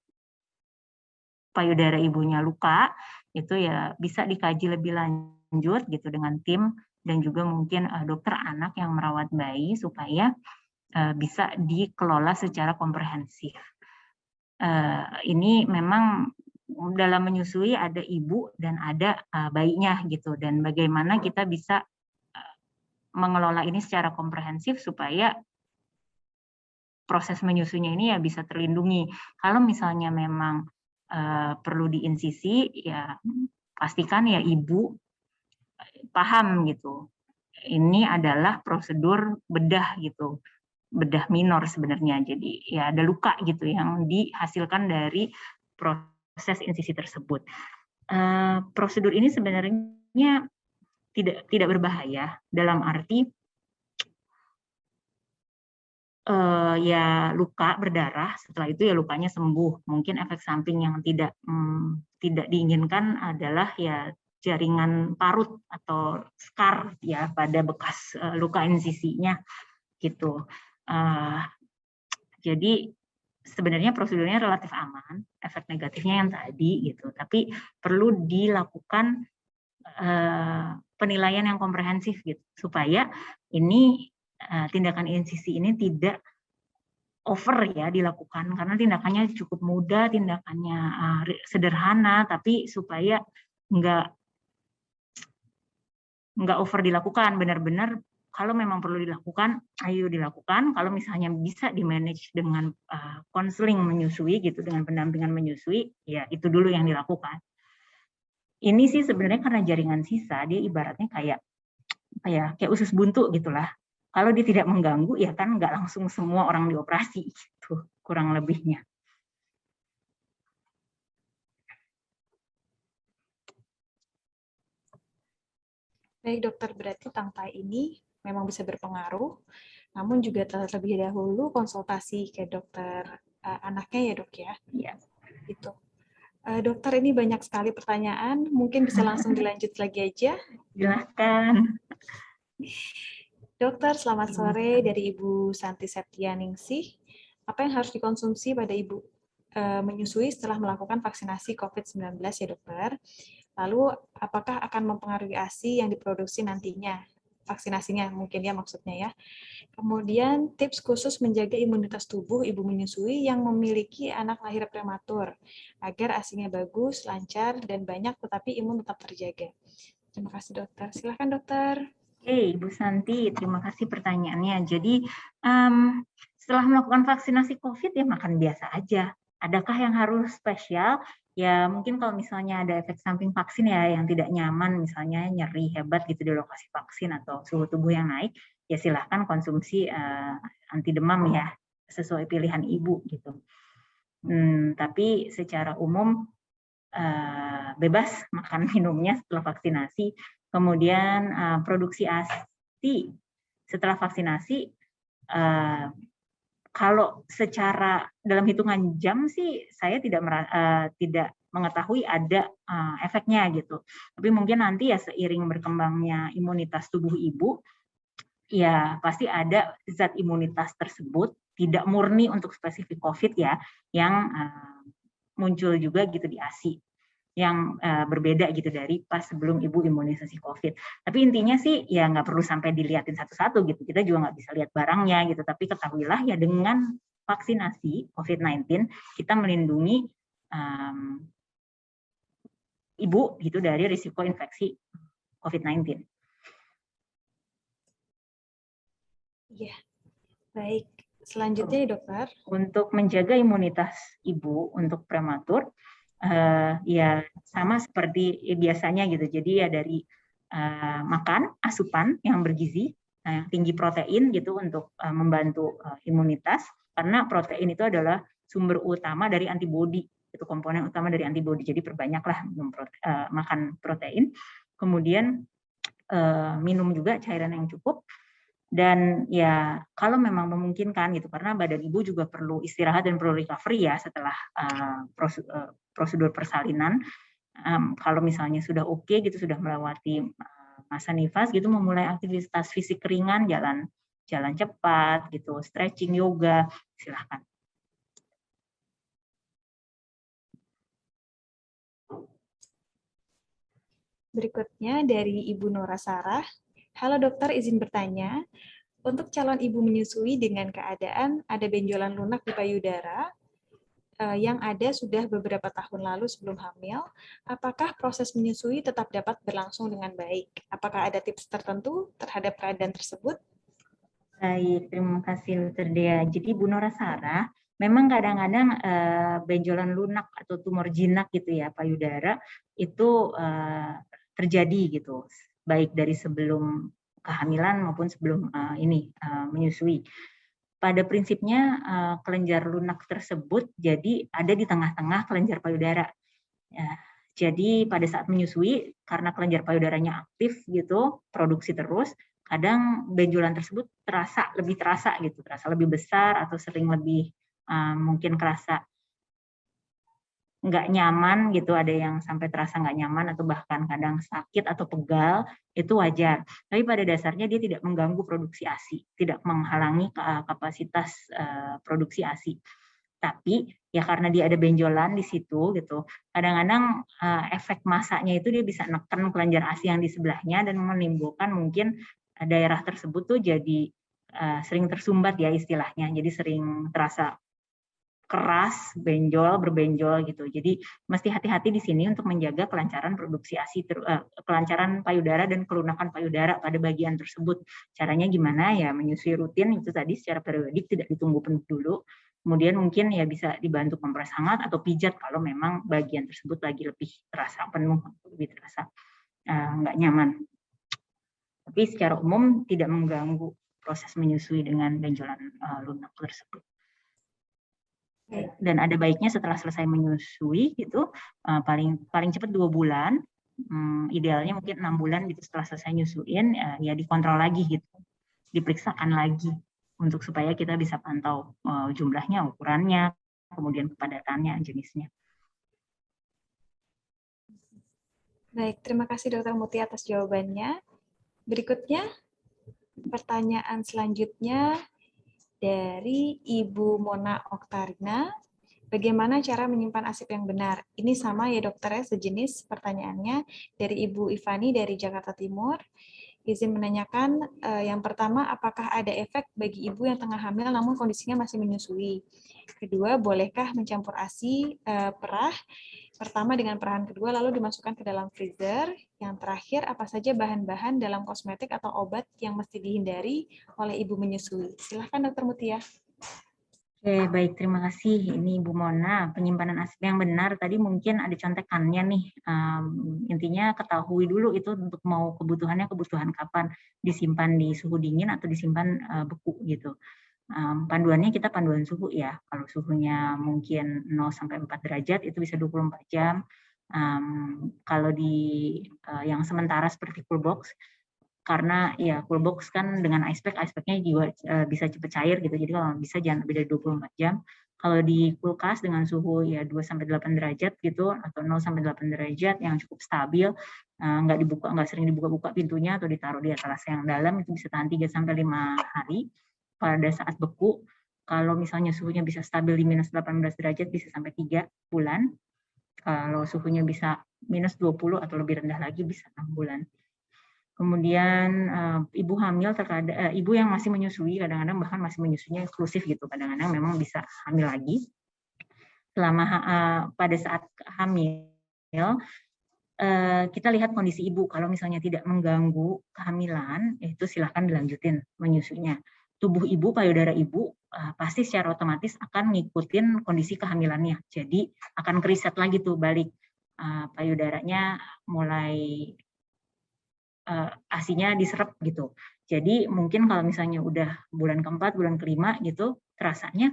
payudara ibunya luka, itu ya bisa dikaji lebih lanjut gitu dengan tim dan juga mungkin dokter anak yang merawat bayi supaya bisa dikelola secara komprehensif. Ini memang dalam menyusui ada ibu dan ada bayinya gitu, dan bagaimana kita bisa mengelola ini secara komprehensif supaya proses menyusunya ini ya bisa terlindungi. Kalau misalnya memang perlu diinsisi, ya pastikan ya ibu paham gitu. Ini adalah prosedur bedah gitu, bedah minor sebenarnya. Jadi ya ada luka gitu yang dihasilkan dari proses insisi tersebut. Prosedur ini sebenarnya tidak berbahaya dalam arti ya luka berdarah, setelah itu ya lukanya sembuh. Mungkin efek samping yang tidak diinginkan adalah ya jaringan parut atau scar ya pada bekas luka insisinya gitu. Jadi sebenarnya prosedurnya relatif aman, efek negatifnya yang tadi gitu, tapi perlu dilakukan penilaian yang komprehensif gitu supaya ini tindakan insisi ini tidak over ya dilakukan, karena tindakannya cukup mudah, tindakannya sederhana, tapi supaya nggak over dilakukan, benar-benar kalau memang perlu dilakukan, ayo dilakukan. Kalau misalnya bisa di-manage dengan konseling menyusui gitu, dengan pendampingan menyusui, ya itu dulu yang dilakukan. Ini sih sebenarnya karena jaringan sisa, dia ibaratnya kayak usus buntu gitulah. Kalau dia tidak mengganggu, ya kan nggak langsung semua orang dioperasi gitu, kurang lebihnya. Baik dokter, berarti tangkai ini memang bisa berpengaruh, namun juga terlebih dahulu konsultasi ke dokter anaknya ya dok ya. Iya. Itu. Dokter, ini banyak sekali pertanyaan, mungkin bisa langsung dilanjut lagi aja. Silahkan. Dokter, selamat sore dari Ibu Santi Septianingsih. Apa yang harus dikonsumsi pada Ibu menyusui setelah melakukan vaksinasi COVID-19 ya dokter? Lalu, apakah akan mempengaruhi ASI yang diproduksi nantinya? Vaksinasinya mungkin ya maksudnya ya. Kemudian, tips khusus menjaga imunitas tubuh ibu menyusui yang memiliki anak lahir prematur, agar ASI-nya bagus, lancar, dan banyak tetapi imun tetap terjaga. Terima kasih dokter. Silakan dokter. Oke, Ibu Santi, terima kasih pertanyaannya. Jadi, setelah melakukan vaksinasi COVID ya makan biasa aja. Adakah yang harus spesial? Ya mungkin kalau misalnya ada efek samping vaksin ya yang tidak nyaman, misalnya nyeri hebat gitu di lokasi vaksin atau suhu tubuh yang naik, ya silahkan konsumsi anti demam ya, sesuai pilihan ibu gitu. Tapi secara umum bebas makan minumnya setelah vaksinasi. Kemudian produksi ASI setelah vaksinasi, kalau secara dalam hitungan jam sih saya tidak mengetahui ada efeknya gitu. Tapi mungkin nanti ya seiring berkembangnya imunitas tubuh ibu, ya pasti ada zat imunitas tersebut, tidak murni untuk spesifik COVID ya, yang muncul juga gitu di ASI, yang berbeda gitu dari pas sebelum ibu imunisasi COVID. Tapi intinya sih ya nggak perlu sampai dilihatin satu-satu gitu. Kita juga nggak bisa lihat barangnya gitu. Tapi ketahuilah ya dengan vaksinasi COVID-19 kita melindungi ibu gitu dari risiko infeksi COVID-19. Iya, baik. Selanjutnya dokter. Untuk menjaga imunitas ibu untuk prematur, ya sama seperti biasanya gitu. Jadi ya dari makan asupan yang bergizi, yang tinggi protein gitu untuk membantu imunitas, karena protein itu adalah sumber utama dari antibodi, itu komponen utama dari antibodi. Jadi perbanyaklah makan protein. Kemudian minum juga cairan yang cukup. Dan ya kalau memang memungkinkan gitu, karena badan ibu juga perlu istirahat dan perlu recovery ya setelah prosedur persalinan. Kalau misalnya sudah oke gitu, sudah melewati masa nifas gitu, memulai aktivitas fisik ringan, jalan cepat gitu, stretching, yoga, silahkan. Berikutnya dari Ibu Nora Sarah. Halo dokter, izin bertanya. Untuk calon ibu menyusui dengan keadaan ada benjolan lunak di payudara yang ada sudah beberapa tahun lalu sebelum hamil, apakah proses menyusui tetap dapat berlangsung dengan baik? Apakah ada tips tertentu terhadap keadaan tersebut? Baik, terima kasih Dr. Dea. Jadi Bu Nora Sarah, memang kadang-kadang benjolan lunak atau tumor jinak gitu ya payudara itu terjadi gitu, baik dari sebelum kehamilan maupun sebelum menyusui. Pada prinsipnya kelenjar lunak tersebut jadi ada di tengah-tengah kelenjar payudara. Ya, jadi pada saat menyusui karena kelenjar payudaranya aktif gitu, produksi terus, kadang benjolan tersebut lebih terasa gitu, terasa lebih besar atau sering lebih mungkin kerasa nggak nyaman gitu, ada yang sampai terasa nggak nyaman atau bahkan kadang sakit atau pegal, itu wajar. Tapi pada dasarnya dia tidak mengganggu produksi ASI, tidak menghalangi kapasitas produksi ASI. Tapi ya karena dia ada benjolan di situ gitu, kadang-kadang efek masanya itu dia bisa neken kelenjar ASI yang di sebelahnya dan menimbulkan mungkin daerah tersebut tuh jadi sering tersumbat ya istilahnya, jadi sering terasa keras, berbenjol gitu. Jadi mesti hati-hati di sini untuk menjaga kelancaran produksi ASI, kelancaran payudara dan kelunakan payudara pada bagian tersebut. Caranya gimana ya? Menyusui rutin itu tadi secara periodik, tidak ditunggu penuh dulu. Kemudian mungkin ya bisa dibantu kompres hangat atau pijat kalau memang bagian tersebut lagi lebih terasa penuh, lebih terasa nggak nyaman. Tapi secara umum tidak mengganggu proses menyusui dengan benjolan lunak tersebut. Dan ada baiknya setelah selesai menyusui itu paling cepat 2 bulan, idealnya mungkin 6 bulan gitu setelah selesai nyusuin ya dikontrol lagi gitu, diperiksakan lagi untuk supaya kita bisa pantau jumlahnya, ukurannya, kemudian kepadatannya, jenisnya. Baik, terima kasih Dr. Muti atas jawabannya. Berikutnya, pertanyaan selanjutnya dari Ibu Mona Oktarina. Bagaimana cara menyimpan arsip yang benar? Ini sama ya dokter ya, sejenis pertanyaannya dari Ibu Ivani dari Jakarta Timur. Izin menanyakan, yang pertama, apakah ada efek bagi ibu yang tengah hamil namun kondisinya masih menyusui? Kedua, bolehkah mencampur ASI perah? Pertama dengan perahan kedua lalu dimasukkan ke dalam freezer. Yang terakhir, apa saja bahan-bahan dalam kosmetik atau obat yang mesti dihindari oleh ibu menyusui? Silahkan Dr. Mutia. Oke, baik, terima kasih. Ini Bu Mona, penyimpanan arsip yang benar tadi mungkin ada contekannya nih. Intinya ketahui dulu itu untuk mau kebutuhan kapan, disimpan di suhu dingin atau disimpan beku gitu. Panduannya kita panduan suhu ya. Kalau suhunya mungkin 0 sampai 4 derajat itu bisa 24 jam. Kalau di yang sementara seperti cool box, karena ya cool box kan dengan ice pack-nya juga bisa cepat cair gitu. Jadi kalau bisa jangan lebih dari 24 jam. Kalau di kulkas dengan suhu ya 2 sampai 8 derajat gitu atau 0 sampai 8 derajat yang cukup stabil, nggak sering dibuka-buka pintunya atau ditaruh di atas yang dalam, itu bisa tahan 3 sampai 5 hari. Pada saat beku, kalau misalnya suhunya bisa stabil di minus 18 derajat bisa sampai 3 bulan. Kalau suhunya bisa minus 20 atau lebih rendah lagi bisa 6 bulan. Kemudian ibu hamil ibu yang masih menyusui, kadang-kadang bahkan masih menyusuinya eksklusif gitu, kadang-kadang memang bisa hamil lagi. Selama pada saat hamil kita lihat kondisi ibu, kalau misalnya tidak mengganggu kehamilan, itu silahkan dilanjutin menyusuinya. Tubuh ibu, payudara ibu pasti secara otomatis akan ngikutin kondisi kehamilannya, jadi akan keriset lagi tuh balik payudaranya mulai ASINya diserap gitu. Jadi mungkin kalau misalnya udah bulan keempat, bulan kelima gitu, terasanya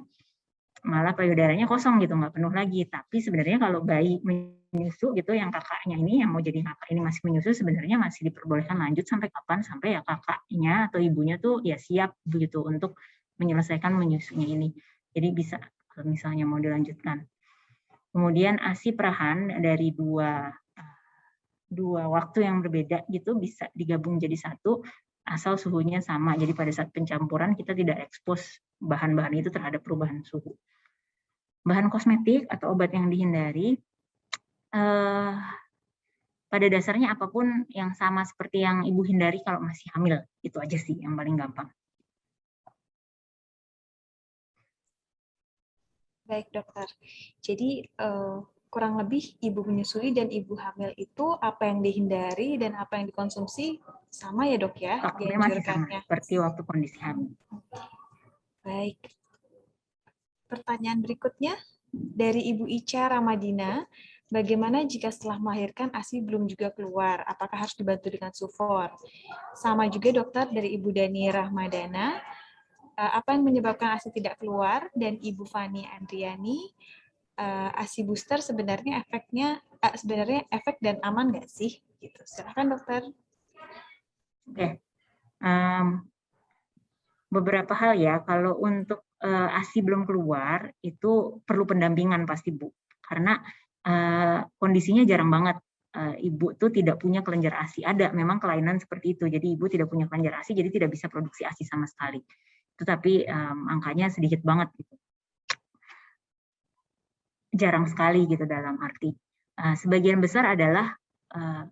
malah payudaranya kosong gitu, nggak penuh lagi. Tapi sebenarnya kalau bayi menyusu gitu, yang kakaknya ini, yang mau jadi kakak ini masih menyusu, sebenarnya masih diperbolehkan lanjut sampai kapan? Sampai ya kakaknya atau ibunya tuh ya siap begitu untuk menyelesaikan menyusunya ini. Jadi bisa kalau misalnya mau dilanjutkan. Kemudian ASI perahan dari dua waktu yang berbeda gitu bisa digabung jadi satu asal suhunya sama. Jadi pada saat pencampuran kita tidak ekspos bahan-bahan itu terhadap perubahan suhu. Bahan kosmetik atau obat yang dihindari, pada dasarnya apapun yang sama seperti yang Ibu hindari kalau masih hamil. Itu aja sih yang paling gampang. Baik dokter, jadi kurang lebih ibu menyusui dan ibu hamil itu apa yang dihindari dan apa yang dikonsumsi sama ya dok ya, Faktornya masih sama dianjurkannya. seperti waktu kondisi hamil. Baik, pertanyaan berikutnya dari Ibu Ica Ramadina, bagaimana jika setelah melahirkan ASI belum juga keluar? Apakah harus dibantu dengan sufor? Sama juga dokter dari Ibu Dani Rahmadana, apa yang menyebabkan ASI tidak keluar? Dan Ibu Fani Andriani, ASI booster sebenarnya sebenarnya efek dan aman nggak sih? Gitu. Silakan dokter. Oke. Beberapa hal ya, kalau untuk ASI belum keluar itu perlu pendampingan pasti Bu, karena kondisinya jarang banget ibu tuh tidak punya kelenjar ASI. Ada memang kelainan seperti itu, jadi ibu tidak punya kelenjar ASI, jadi tidak bisa produksi ASI sama sekali. Tetapi angkanya sedikit banget gitu. Jarang sekali gitu dalam arti. Sebagian besar adalah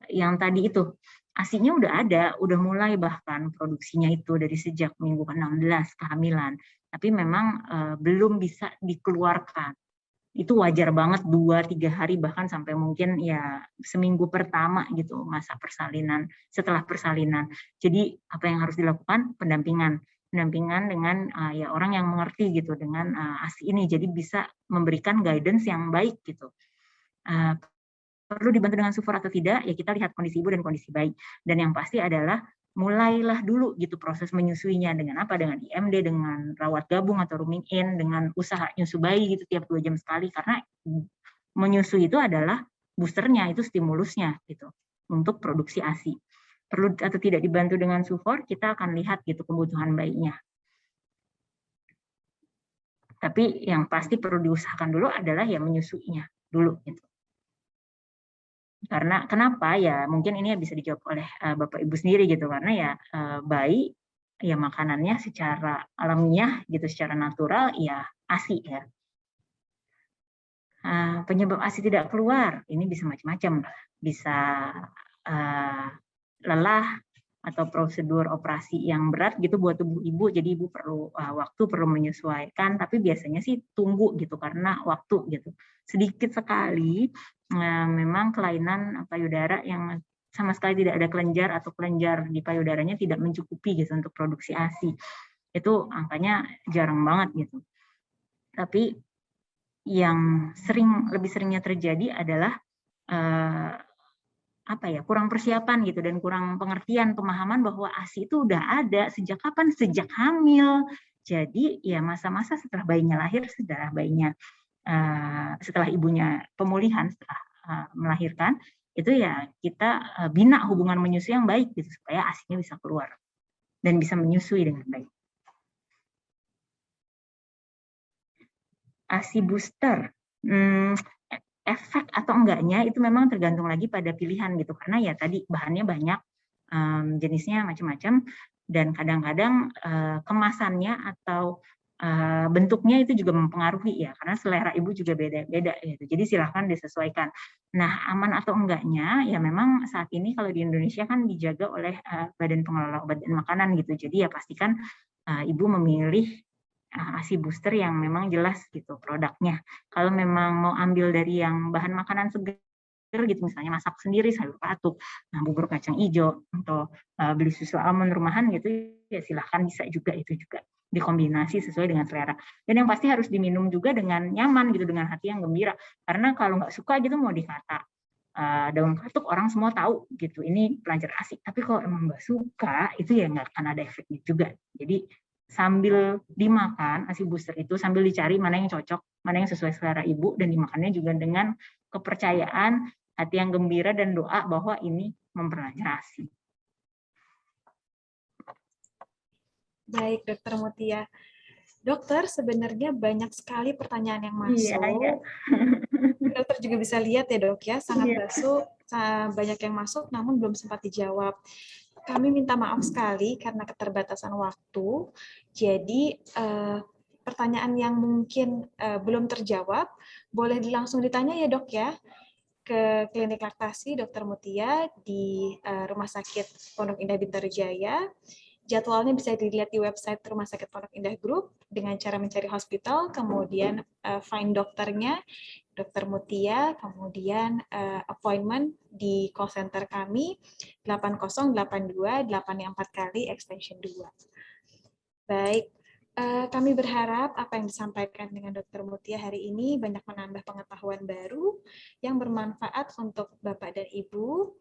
yang tadi itu, ASI-nya udah ada, udah mulai bahkan produksinya itu dari sejak minggu ke-16 kehamilan, tapi memang belum bisa dikeluarkan. Itu wajar banget 2-3 hari bahkan sampai mungkin ya seminggu pertama gitu masa persalinan, setelah persalinan. Jadi apa yang harus dilakukan? Pendampingan dengan ya orang yang mengerti gitu dengan ASI ini, jadi bisa memberikan guidance yang baik gitu. Perlu dibantu dengan sufor atau tidak, ya kita lihat kondisi ibu dan kondisi bayi. Dan yang pasti adalah mulailah dulu gitu proses menyusuinya dengan apa? Dengan IMD, dengan rawat gabung atau rooming in, dengan usaha nyusu bayi gitu tiap 2 jam sekali, karena menyusui itu adalah boosternya, itu stimulusnya gitu untuk produksi ASI. Perlu atau tidak dibantu dengan sufor, kita akan lihat gitu kebutuhan bayinya. Tapi yang pasti perlu diusahakan dulu adalah ya menyusuinya dulu gitu. Karena kenapa ya mungkin ini bisa dijawab oleh Bapak Ibu sendiri gitu, karena ya bayi ya makanannya secara alamiah gitu, secara natural ya ASI ya. Penyebab ASI tidak keluar ini bisa macam-macam, bisa lelah atau prosedur operasi yang berat gitu buat tubuh ibu, jadi ibu perlu waktu, perlu menyesuaikan, tapi biasanya sih tunggu gitu karena waktu gitu. Sedikit sekali memang kelainan payudara yang sama sekali tidak ada kelenjar atau kelenjar di payudaranya tidak mencukupi gitu untuk produksi ASI. Itu angkanya jarang banget gitu. Tapi yang lebih seringnya terjadi adalah kurang persiapan gitu dan kurang pengertian, pemahaman bahwa ASI itu udah ada sejak kapan? Sejak hamil. Jadi ya masa-masa setelah bayinya lahir, setelah ibunya pemulihan setelah melahirkan, itu ya kita bina hubungan menyusui yang baik gitu supaya ASI-nya bisa keluar dan bisa menyusui dengan baik. ASI booster, efek atau enggaknya itu memang tergantung lagi pada pilihan gitu, karena ya tadi bahannya banyak, jenisnya macam-macam, dan kadang-kadang kemasannya atau bentuknya itu juga mempengaruhi ya, karena selera ibu juga beda-beda gitu. Jadi silahkan disesuaikan. Nah, aman atau enggaknya ya memang saat ini kalau di Indonesia kan dijaga oleh Badan Pengelola Obat dan Makanan gitu. Jadi ya pastikan ibu memilih ASI booster yang memang jelas gitu produknya. Kalau memang mau ambil dari yang bahan makanan segar gitu, misalnya masak sendiri sayur patuk, bubur kacang hijau, atau beli susu almond rumahan gitu, ya silahkan, bisa juga itu juga dikombinasi sesuai dengan selera. Dan yang pasti harus diminum juga dengan nyaman gitu, dengan hati yang gembira. Karena kalau nggak suka gitu mau dikata daun katuk, orang semua tahu gitu ini pelajar ASI. Tapi kalau emang nggak suka itu ya nggak akan ada efeknya juga. Jadi sambil dimakan ASI booster itu, sambil dicari mana yang cocok, mana yang sesuai selera ibu, dan dimakannya juga dengan kepercayaan, hati yang gembira, dan doa bahwa ini memperlancar ASI. Baik, Dokter Mutia. Dokter, sebenarnya banyak sekali pertanyaan yang masuk. Iya. Dokter juga bisa lihat ya dok ya, sangat banyak yang masuk namun belum sempat dijawab. Kami minta maaf sekali karena keterbatasan waktu. Jadi pertanyaan yang mungkin belum terjawab boleh langsung ditanya ya dok ya. ke klinik laktasi Dr. Mutia di Rumah Sakit Pondok Indah Bintaro Jaya. Jadwalnya bisa dilihat di website Rumah Sakit Pondok Indah Group dengan cara mencari hospital, kemudian find dokternya, Dr. Mutia, kemudian appointment di call center kami 8082 8 kali extension 2. Baik, kami berharap apa yang disampaikan dengan Dr. Mutia hari ini banyak menambah pengetahuan baru yang bermanfaat untuk Bapak dan Ibu.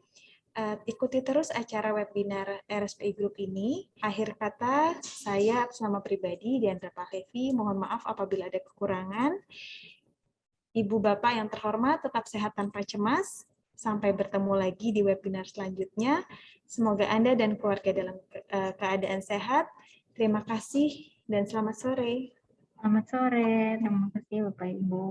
Ikuti terus acara webinar RSPI Group ini. Akhir kata, saya atas nama pribadi, Diandra Pakevi, mohon maaf apabila ada kekurangan. Ibu Bapak yang terhormat, tetap sehat tanpa cemas. Sampai bertemu lagi di webinar selanjutnya. Semoga Anda dan keluarga dalam keadaan sehat. Terima kasih dan selamat sore. Selamat sore, terima kasih Bapak Ibu.